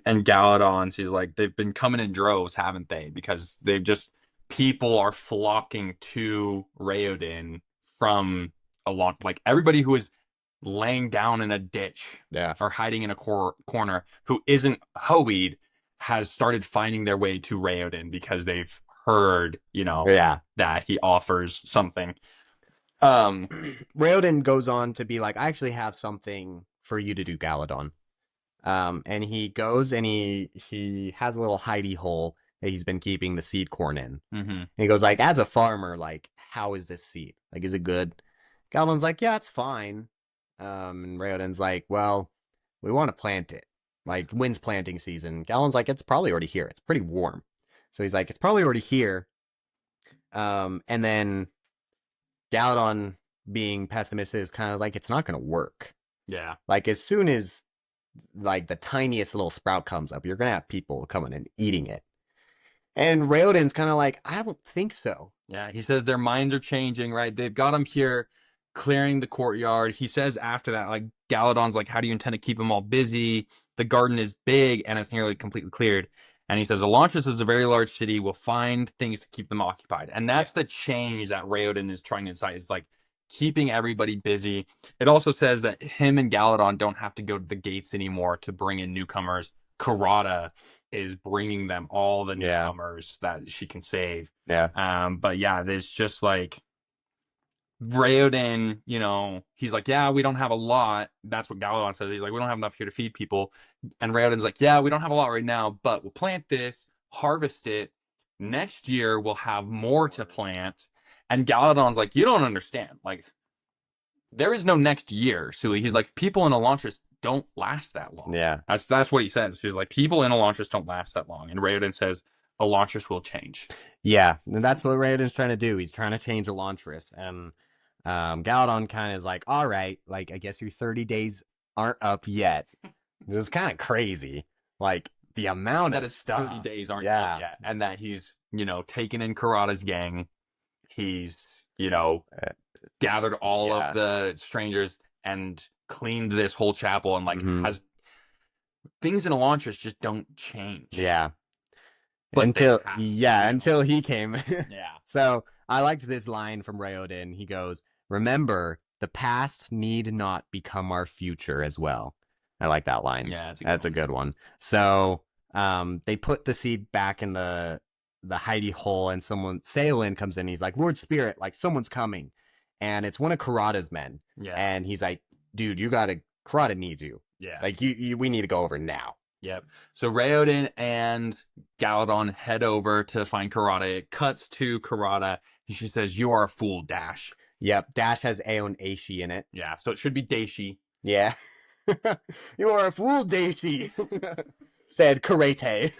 And Galadon, she's like, they've been coming in droves, haven't they? Because people are flocking to Raoden from a lot, like everybody who is laying down in a ditch, yeah, or hiding in a corner, who isn't hoed, has started finding their way to Raoden because they've heard, that he offers something. Raoden goes on to be like, I actually have something for you to do, Galadon. And he goes and he has a little hidey hole that he's been keeping the seed corn in. Mm-hmm. And he goes like, as a farmer, like, how is this seed? Like, is it good? Galadon's like, yeah, it's fine. And Raoden's like, well, we want to plant it. Like, when's planting season? Galadon's like, it's probably already here. It's pretty warm. So he's like, it's probably already here. And then Galadon, being pessimistic, is kind of like, it's not going to work. Yeah. Like, as soon as, like, the tiniest little sprout comes up, you're going to have people coming and eating it. And Raoden's kind of like, I don't think so. Yeah, he says their minds are changing, right? They've got him here clearing the courtyard. He says after that, like, Galadon's like, how do you intend to keep them all busy? The garden is big and it's nearly completely cleared. And he says, Elantris is a very large city. We'll find things to keep them occupied. And that's the change that Raoden is trying to incite, is like keeping everybody busy. It also says that him and Galadon don't have to go to the gates anymore to bring in newcomers. Karada is bringing them all the newcomers that she can save. Yeah. But yeah, there's just like Raoden, you know, he's like, yeah, we don't have a lot. That's what Galadon says. He's like, we don't have enough here to feed people. And Raoden's like, yeah, we don't have a lot right now, but we'll plant this, harvest it. Next year, we'll have more to plant. And Galadon's like, you don't understand. Like, there is no next year, Suli. He's like, people in Elantris don't last that long. Yeah. That's what he says. He's like, people in Elantris don't last that long. And Raoden says, Elantris will change. Yeah, and that's what Raoden's trying to do. He's trying to change Elantris, and Galadon kind of is like, all right, like, I guess your 30 days aren't up yet. This is kind of crazy. Like, the amount that of his stuff. 30 days aren't up yet. And that he's, you know, taken in Karada's gang. He's, you know, gathered all of the strangers and cleaned this whole chapel and, like, has... Things in Elantris just don't change. Yeah. But until he came. Yeah. So I liked this line from Raoden. He goes, remember, the past need not become our future as well. I like that line. Yeah, that's a good one. So they put the seed back in the hidey hole, and Saolin comes in. He's like, Lord Spirit, like, someone's coming. And it's one of Karada's men. Yeah. And he's like, dude, Karada needs you. Yeah. Like, we need to go over now. Yep. So Raoden and Galadon head over to find Karada. It cuts to Karada, and she says, you are a fool, Dash. Yep. Dash has Aeon Aishi in it. Yeah, so it should be Daishi. Yeah. You are a fool, Daishi, said Karate.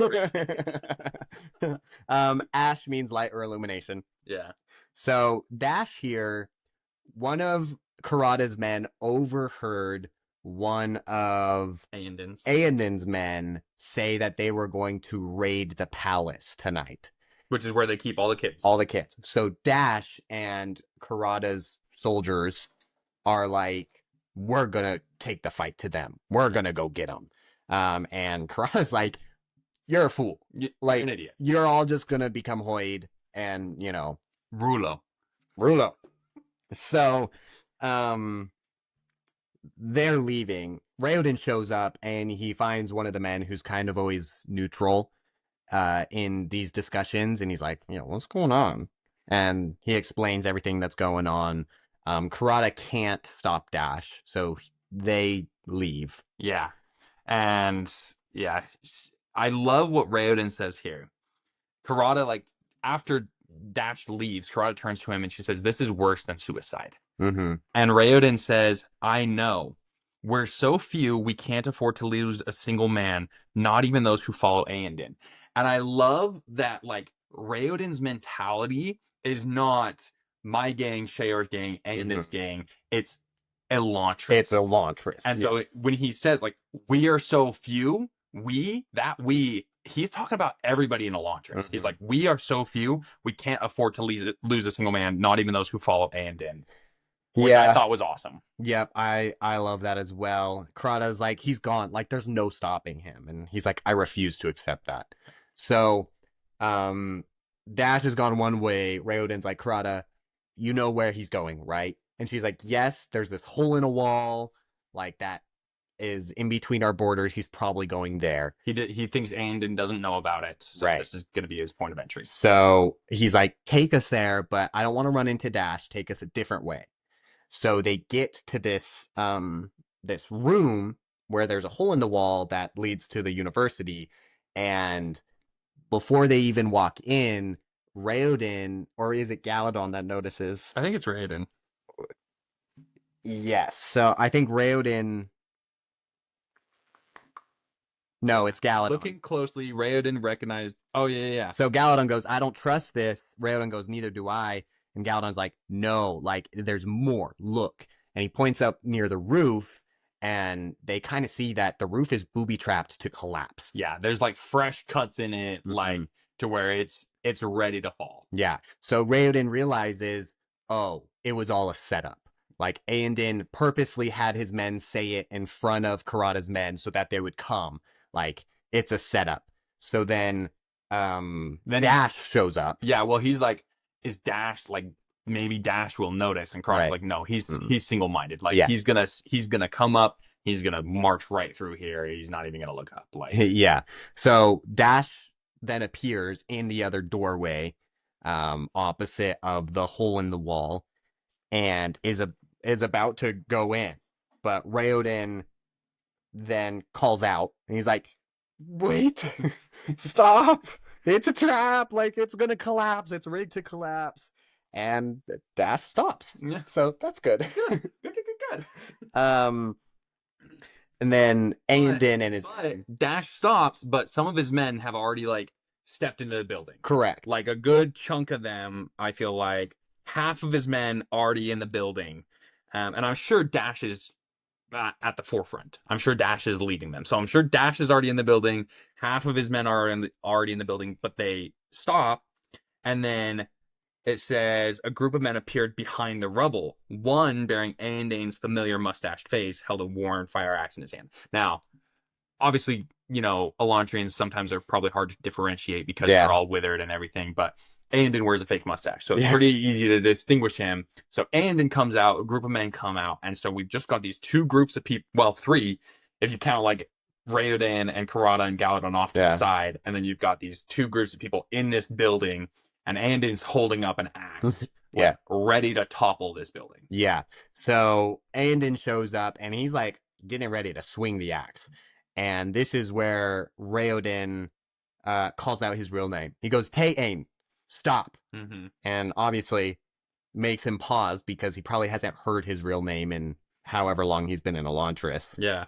Ash means light or illumination. Yeah. So Dash here, one of Karada's men overheard one of Aenden's men say that they were going to raid the palace tonight. Which is where they keep all the kids. All the kids. So Dash and Karada's soldiers are like, we're going to take the fight to them. We're going to go get them. And Karada's like, you're a fool. Like, you're an idiot. You're all just going to become Hoid and, you know. Rulo. So, they're leaving. Raoden shows up and he finds one of the men who's kind of always neutral in these discussions, and he's like, you know, what's going on? And he explains everything that's going on. Karada can't stop Dash, so they leave. Yeah. And yeah, I love what Raoden says here. Karada, like, after Dash leaves, Karada turns to him and she says, this is worse than suicide. Mm-hmm. And Raoden says, I know. We're so few, we can't afford to lose a single man, not even those who follow Aendan. And I love that, like, Raoden's mentality is not my gang, Sheor's gang, Aendan's gang. It's Elantris. It's Elantris. And so when he says, like, we are so few, he's talking about everybody in Elantris. Mm-hmm. He's like, we are so few, we can't afford to lose a single man, not even those who follow Aendan. Which I thought was awesome. Yep, I love that as well. Karada's like, he's gone. Like, there's no stopping him. And he's like, I refuse to accept that. So, Dash has gone one way. Raoden's like, Karada, you know where he's going, right? And she's like, yes, there's this hole in a wall. Like, that is in between our borders. He's probably going there. He thinks Aendan doesn't know about it. So right. This is going to be his point of entry. So, he's like, take us there, but I don't want to run into Dash. Take us a different way. So they get to this this room where there's a hole in the wall that leads to the university, and before they even walk in, Raoden, or is it Galadon that notices? I think it's Raoden. Yes. So I think Raoden. No, it's Galadon. Looking closely, Raoden recognized. Oh yeah. So Galadon goes, I don't trust this. Raoden goes, neither do I. And Galadon's like, no, like, there's more. Look. And he points up near the roof, and they kind of see that the roof is booby-trapped to collapse. Yeah, there's, like, fresh cuts in it, like, to where it's ready to fall. Yeah. So Raoden realizes, oh, it was all a setup. Like Aendon purposely had his men say it in front of Karada's men so that they would come. Like it's a setup. So then Dash shows up. Yeah, well, he's like, is Dash like maybe Dash will notice, and Karada's Right. like, no, he's single-minded. Like Yeah. he's gonna come up, he's gonna march right through here. He's not even gonna look up. Like Yeah. So Dash then appears in the other doorway, opposite of the hole in the wall, and is about to go in. But Raoden then calls out, and he's like, "Wait, stop! It's a trap! Like it's gonna collapse. It's rigged to collapse." And Dash stops. Yeah. So that's good. good. And then Aendon and his Dash stops, but some of his men have already like stepped into the building. correct. Like a good chunk of them, I feel like half of his men already in the building, and I'm sure Dash is at the forefront. I'm sure Dash is leading them. So I'm sure Dash is already in the building. Half of his men are already in the building, but they stop, and then it says a group of men appeared behind the rubble. One, bearing Aendain's familiar mustached face, held a worn fire axe in his hand. Now, obviously, Elantrians sometimes are probably hard to differentiate because they're all withered and everything, but Aendon wears a fake mustache, so it's pretty easy to distinguish him. So Aendon comes out, a group of men come out, and so we've just got these two groups of people, well, three, if you count like Raoden and Karada and Galadon off to the side, and then you've got these two groups of people in this building, and Aendon's holding up an axe, ready to topple this building. Yeah. So Aendon shows up, and he's like getting ready to swing the axe. And this is where Raoden calls out his real name. He goes, "Tay-Ain, stop." Mm-hmm. And obviously makes him pause because he probably hasn't heard his real name in however long he's been in Elantris. Yeah.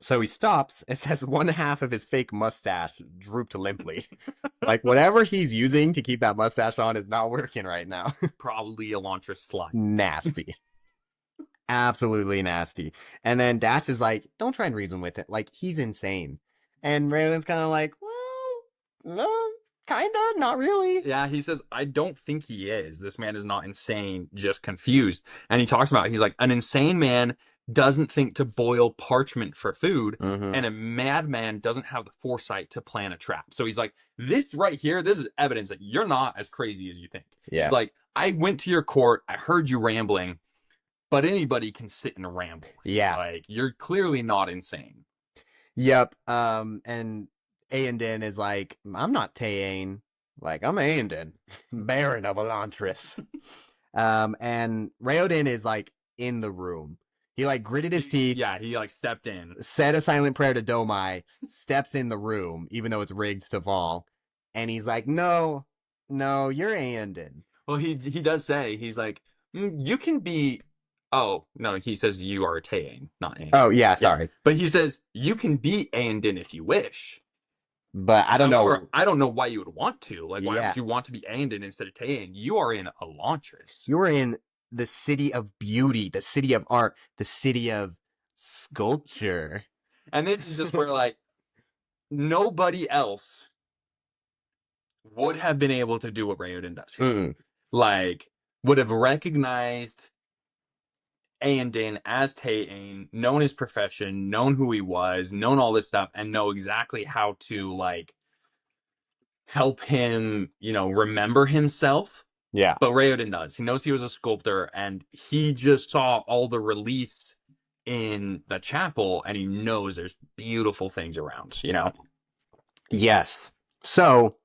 So he stops. It says one half of his fake mustache drooped limply. Like whatever he's using to keep that mustache on is not working right now. Probably Elantris slime. Nasty. Absolutely nasty. And then Dash is like, "Don't try and reason with it. Like, he's insane." And Raylan's kind of like, "Well, no, kinda, not really." Yeah, he says, I don't think he is. This man is not insane, just confused. And he talks about, he's like, an insane man doesn't think to boil parchment for food, and a madman doesn't have the foresight to plan a trap. So he's like, this right here, this is evidence that you're not as crazy as you think. Yeah. He's like, I went to your court, I heard you rambling, but anybody can sit and ramble. Yeah. Like, you're clearly not insane. Yep. And Aendon is like, "I'm not Tay-Ain. Like, I'm Aendon, Baron of Elantris." And Raoden is like in the room. He like gritted his teeth. Yeah, he like stepped in. Said a silent prayer to Domai, steps in the room, even though it's rigged to fall. And he's like, no, you're Aendon. Well, he does say, he's like, you can be... Oh, no, he says you are Tay-Ain, not Aendon. Oh, yeah, sorry. Yeah. But he says, you can be Aendon if you wish. But I don't know. I don't know why you would want to. Like, why would you want to be Aendon instead of Tay-Ain? You are in Elantris. You're in the city of beauty, the city of art, the city of sculpture. And this is just where, like, nobody else would have been able to do what Raoden does here. Like, would have recognized Aendon as Tay-Ain, known his profession, known who he was, known all this stuff, and know exactly how to, like, help him, remember himself. Yeah. But Raoden does. He knows he was a sculptor, and he just saw all the reliefs in the chapel, and he knows there's beautiful things around, Yes. So,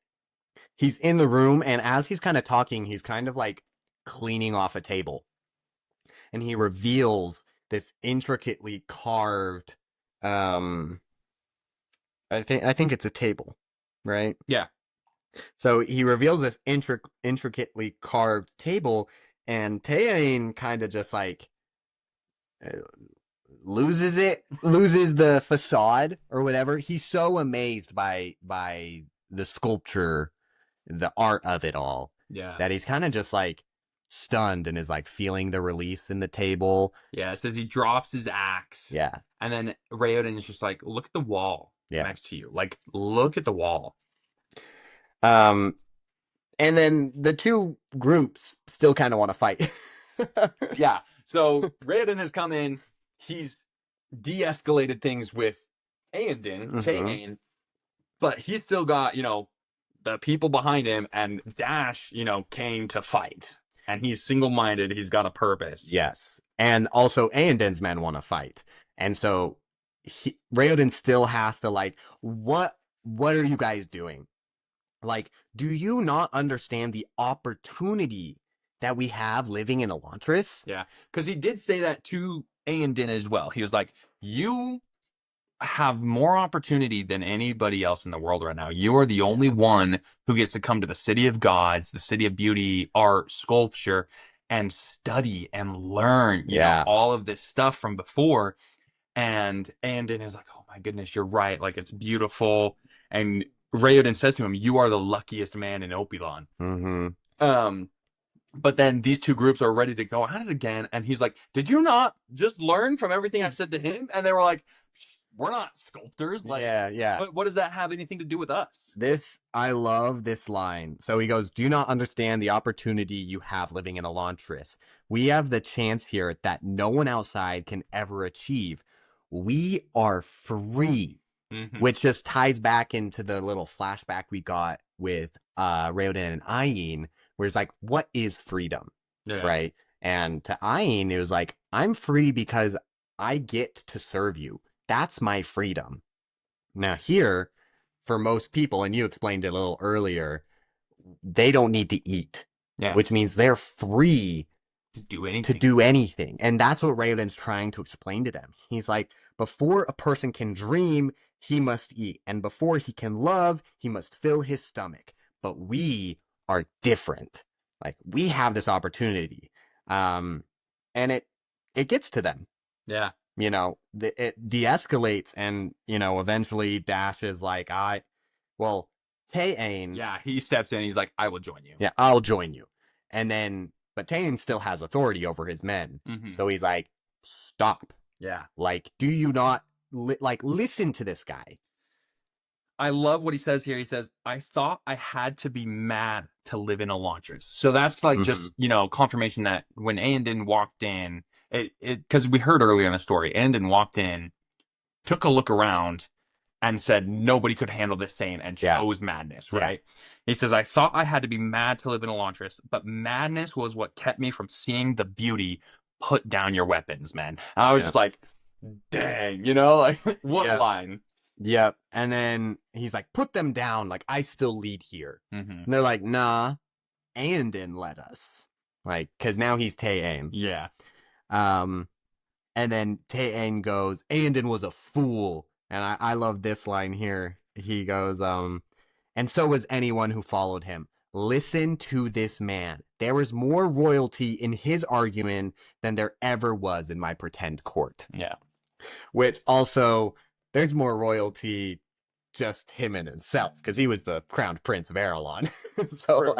he's in the room, and as he's kind of talking, he's kind of, like, cleaning off a table. And he reveals this intricately carved, I think it's a table, right? Yeah. So he reveals this intricately carved table, and Tay-Ain kind of just like loses the facade or whatever. He's so amazed by the sculpture, the art of it all, that he's kind of just like stunned and is like feeling the release in the table. Yeah, it says he drops his axe. Yeah. And then Raoden is just like, look at the wall next to you. Like, look at the wall. And then the two groups still kind of want to fight. Yeah. So Raoden has come in. He's de-escalated things with Aendon, Aang, but he's still got, the people behind him, and Dash, came to fight. And he's single-minded. He's got a purpose. Yes. And also Aenden's men want to fight. And so Raoden still has to like, what are you guys doing? Like, do you not understand the opportunity that we have living in Elantris? Yeah. Because he did say that to Aendon as well. He was like, you have more opportunity than anybody else in the world right now. You are the only one who gets to come to the city of gods, the city of beauty, art, sculpture, and study and learn, all of this stuff from before. And Aendon is like, oh my goodness, you're right. Like, it's beautiful. And Raoden says to him, you are the luckiest man in Opilon. But then these two groups are ready to go at it again. And he's like, did you not just learn from everything I said to him? And they were like, we're not sculptors. Like, yeah. What does that have anything to do with us? I love this line. So he goes, do you not understand the opportunity you have living in Elantris? We have the chance here that no one outside can ever achieve. We are free. Which just ties back into the little flashback we got with Raoden and Ayin, where it's like, what is freedom? Yeah. Right? And to Ayin, it was like, I'm free because I get to serve you. That's my freedom. Now here, for most people, and you explained it a little earlier, they don't need to eat. Yeah. Which means they're free to do anything. And that's what Raoden's trying to explain to them. He's like, before a person can dream, he must eat. And before he can love, he must fill his stomach. But we are different. Like, we have this opportunity. And it gets to them. Yeah. It de-escalates, and, eventually Dash is like, Taein. Yeah, he steps in. He's like, I will join you. Yeah, I'll join you. And then, but Taein still has authority over his men. So he's like, stop. Yeah. Like, do you not, listen to this guy? I love what he says here. He says, I thought I had to be mad to live in Elantris. So that's like just, confirmation that when Aendon walked in, because we heard earlier in the story, Aendon walked in, took a look around, and said nobody could handle this Taein and chose madness, right? Yeah. He says, I thought I had to be mad to live in Elantris, but madness was what kept me from seeing the beauty. Put down your weapons, man. And I was just like, dang, like, what line? Yep. And then he's like, put them down. Like, I still lead here. And they're like, nah, Aendon led us. Like, because now he's Taein. Yeah. And then Taein goes, Aendon was a fool. And I love this line here. He goes, and so was anyone who followed him. Listen to this man. There was more royalty in his argument than there ever was in my pretend court. Yeah. Which also, there's more royalty just him and himself, because he was the crowned prince of Arelon. So,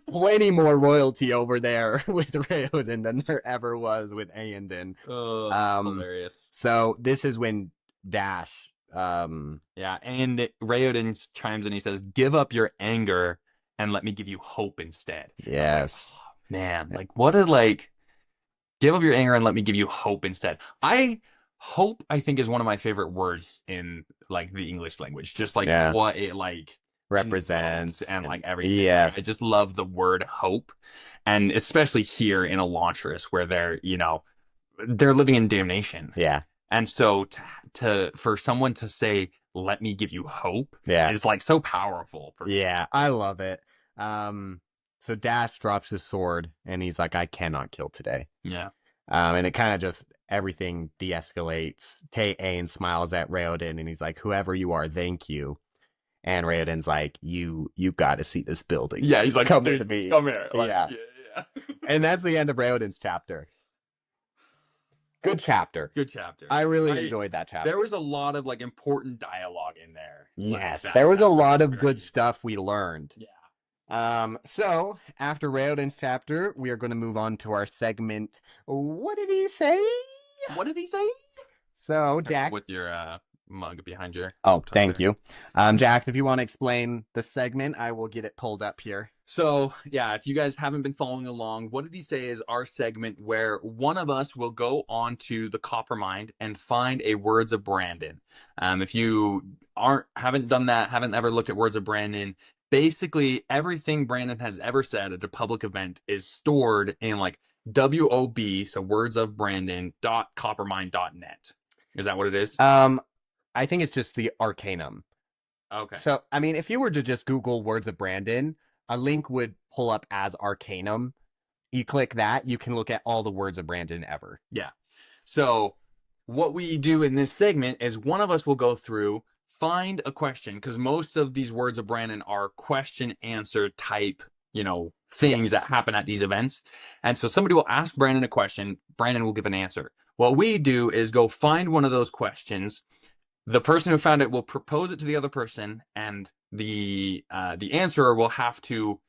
plenty more royalty over there with Raoden than there ever was with Aendon. Hilarious. So, this is when Dash, and Raoden chimes in. He says, give up your anger and let me give you hope instead. Yes. Like, oh, man, give up your anger and let me give you hope instead. Hope, I think, is one of my favorite words in, like, the English language. Just, like, what it, like, represents and, like, everything. Yeah. I just love the word hope. And especially here in Elantris, where they're living in damnation. Yeah. And so for someone to say, let me give you hope, is like so powerful. I love it. So Dash drops his sword and he's like, I cannot kill today. Yeah. And it kind of just, everything de-escalates. Taein smiles at Raoden and he's like, whoever you are, thank you. And Raoden's like, you got to see this building. Yeah, he's like, come with me. Come here. Like, yeah. And that's the end of Raoden's chapter. Good chapter. I really enjoyed that chapter. There was a lot of, like, important dialogue in there. Yes, there was a lot of good stuff we learned. Yeah. So, after Raoden's chapter, we are going to move on to our segment, What Did He Say? What did he say? So, Jack... With your mug behind your. Oh, tuck thank there. you. Jax, if you want to explain the segment, I will get it pulled up here. So, yeah, if you guys haven't been following along, what did he say is our segment where one of us will go on to the Coppermind and find a Words of Brandon. If you haven't done that, haven't ever looked at Words of Brandon, basically everything Brandon has ever said at a public event is stored in like WOB, so Words of Brandon .coppermind.net. Is that what it is? I think it's just the Arcanum. Okay. So, I mean, if you were to just Google Words of Brandon, a link would pull up as Arcanum. You click that, you can look at all the Words of Brandon ever. Yeah. So what we do in this segment is one of us will go through, find a question, because most of these Words of Brandon are question answer type, things that happen at these events. And so somebody will ask Brandon a question, Brandon will give an answer. What we do is go find one of those questions. The person who found it will propose it to the other person, and the answerer will have to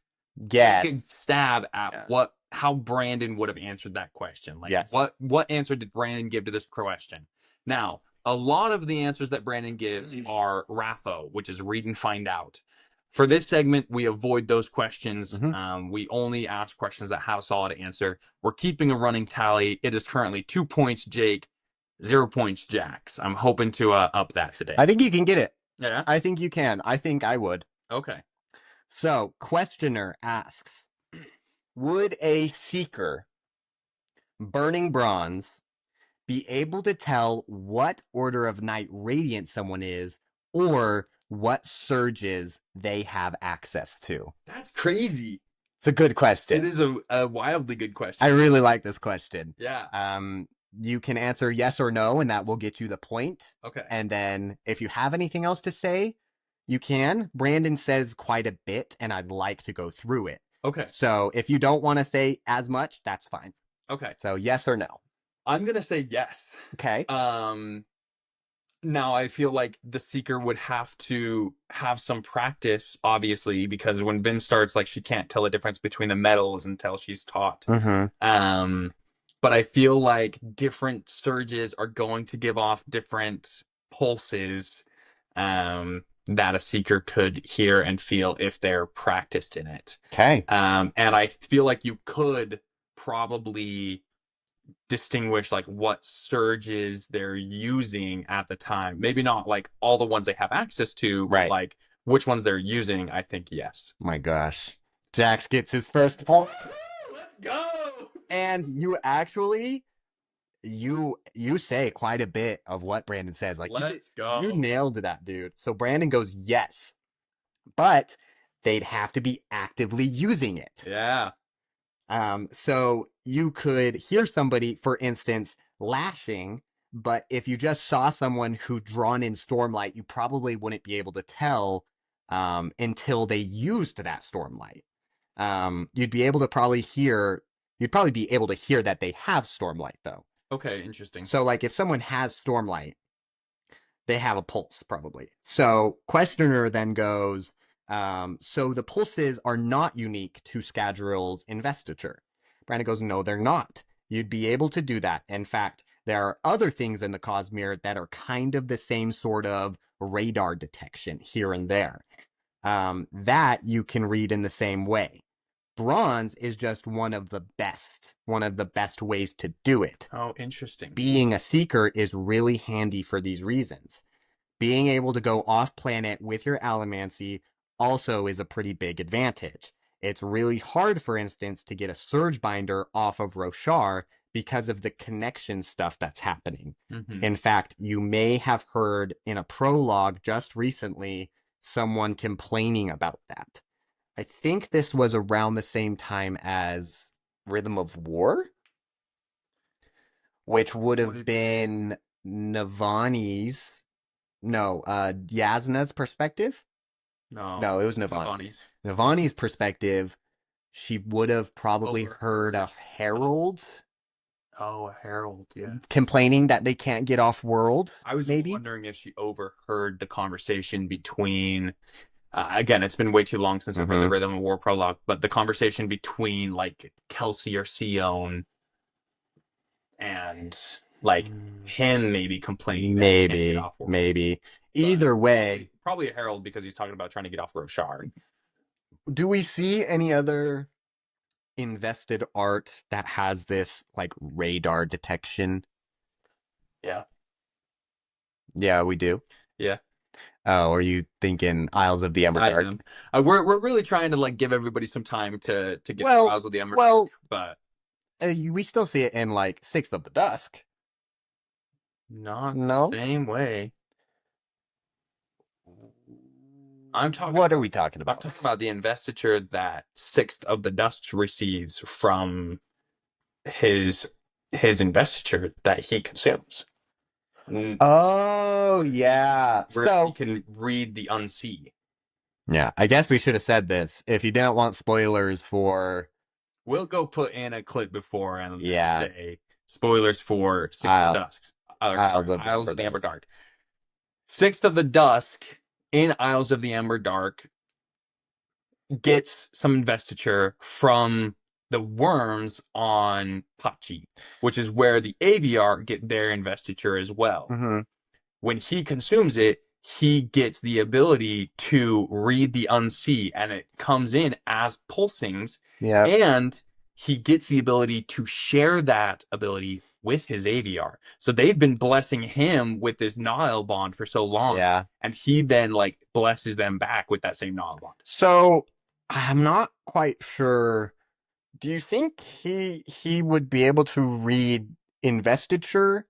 take a stab at how Brandon would have answered that question. Like, what answer did Brandon give to this question? Now, a lot of the answers that Brandon gives are RAFO, which is read and find out. For this segment, we avoid those questions. We only ask questions that have a solid answer. We're keeping a running tally. It is currently 2 points, Jake, 0 points, Jax. I'm hoping to up that today. I think you can get it. Yeah? I think you can. I think I would. Okay. So, questioner asks, would a seeker burning bronze be able to tell what order of night radiant someone is or what surges they have access to? That's crazy. It's a good question. It is a wildly good question. I really like this question. Yeah. You can answer yes or no, and that will get you the point. Okay. And then if you have anything else to say, you can. Brandon says quite a bit, and I'd like to go through it. Okay. So if you don't want to say as much, that's fine. Okay. So yes or no? I'm going to say yes. Okay. Now I feel like the seeker would have to have some practice, obviously, because when Ben starts, like, she can't tell the difference between the metals until she's taught. But I feel like different surges are going to give off different pulses that a seeker could hear and feel if they're practiced in it. Okay. And I feel like you could probably distinguish like what surges they're using at the time. Maybe not like all the ones they have access to, but like which ones they're using. I think yes. My gosh. Jax gets his first point. Let's go. And you actually you say quite a bit of what Brandon says. Like, let's go. You nailed that, dude. So Brandon goes yes. But they'd have to be actively using it. Yeah. So you could hear somebody, for instance, lashing, but if you just saw someone who drawn in Stormlight, you probably wouldn't be able to tell until they used that Stormlight. You'd be able to hear that they have Stormlight, though. Okay, interesting. So, like, if someone has Stormlight, they have a pulse, probably. So, questioner then goes, so the pulses are not unique to Scadril's investiture. Brandon goes, no, they're not. You'd be able to do that. In fact, there are other things in the Cosmere that are kind of the same sort of radar detection here and there. That you can read in the same way. Bronze is just one of the best ways to do it. Oh, interesting. Being a seeker is really handy for these reasons. Being able to go off planet with your allomancy also is a pretty big advantage. It's really hard, for instance, to get a Surge Binder off of Roshar because of the connection stuff that's happening. In fact, you may have heard in a prologue just recently someone complaining about that. I think this was around the same time as Rhythm of War, which would have been Yasna's perspective. No, it was Navani's. Navani's perspective, she would have probably heard a herald. Oh, a herald, yeah. Complaining that they can't get off world. I was maybe wondering if she overheard the conversation between. Again, it's been way too long since I've read the Rhythm of War prologue, but the conversation between like Kelsey or Sion and like him maybe complaining that he can't get off work. Maybe. But Either way, probably a herald because he's talking about trying to get off Roshar. do we see any other invested art that has this like radar detection? Yeah. Yeah, we do. Yeah. Oh, are you thinking Isles of the Emberdark? I am. We're really trying to like give everybody some time to get to Isles of the Emberdark. Well, but we still see it in like Sixth of the Dusk. Not the same way. I'm talking. What are we talking about? I'm talking about the investiture that Sixth of the Dusk receives from his investiture that he consumes. Oh yeah. So he can read the unsee. Yeah, I guess we should have said this. If you don't want spoilers for, we'll go put in a clip before and say spoilers for Sixth of the Dusk. Isles of the Emberdark. Sixth of the Dusk in Isles of the Emberdark gets some investiture from the worms on Pachi, which is where the Aviar get their investiture as well. Mm-hmm. When he consumes it, he gets the ability to read the unsee, and it comes in as pulsings. Yeah. And he gets the ability to share that ability with his Aviar. So they've been blessing him with this Nile bond for so long. Yeah. And he then like blesses them back with that same Nile bond. So I'm not quite sure. Do you think he would be able to read investiture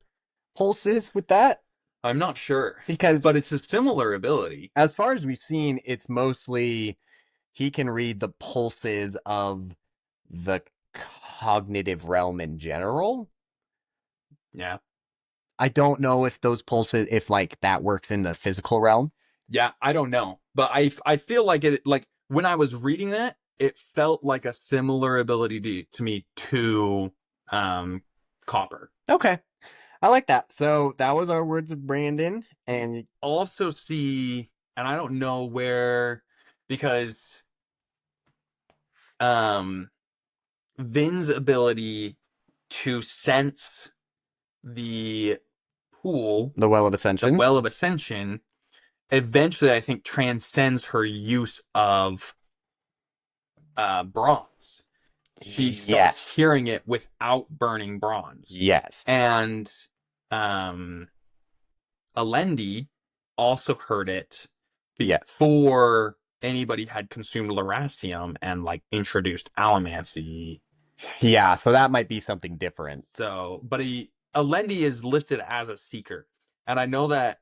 pulses with that? I'm not sure. But it's a similar ability. As far as we've seen, it's mostly he can read the pulses of the cognitive realm in general. Yeah. I don't know if those pulses, if like that works in the physical realm. Yeah, I don't know. But I feel like it, like when I was reading that, it felt like a similar ability to me to Copper. Okay. I like that. So that was our words of Brandon. And also see, and I don't know where, because Vin's ability to sense the pool, the Well of Ascension, eventually I think transcends her use of bronze. She starts hearing it without burning bronze. Yes. And Alendi also heard it before anybody had consumed Lerastium and like introduced Allomancy. Yeah, so that might be something different. So, but Alendi is listed as a seeker. And I know that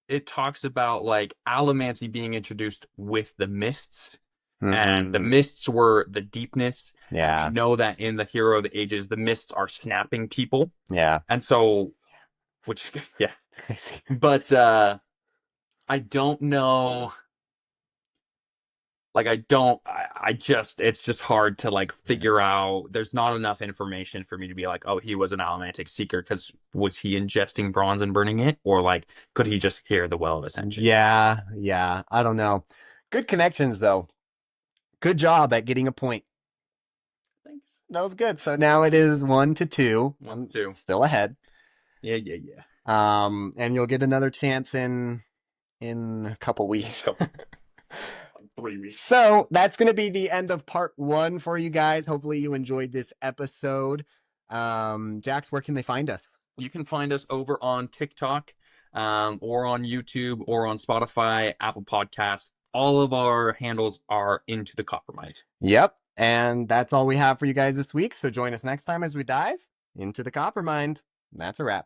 it talks about like Allomancy being introduced with the mists. Mm-hmm. And the mists were the deepness. Yeah. I know that in the Hero of the Ages, the mists are snapping people. Yeah. And so, which, yeah. But I don't know. Like, it's just hard to like figure out. There's not enough information for me to be like, oh, he was an Allomantic seeker, because was he ingesting bronze and burning it? Or like, could he just hear the Well of Ascension? Yeah. I don't know. Good connections, though. Good job at getting a point. Thanks. That was good. So now it is 1-2. 1-2. Still ahead. Yeah. And you'll get another chance in a couple weeks. 3 weeks. So that's going to be the end of part 1 for you guys. Hopefully you enjoyed this episode. Jax, where can they find us? You can find us over on TikTok, or on YouTube, or on Spotify, Apple Podcasts. All of our handles are Into the Coppermind. Yep. And that's all we have for you guys this week. So join us next time as we dive into the Coppermind. That's a wrap.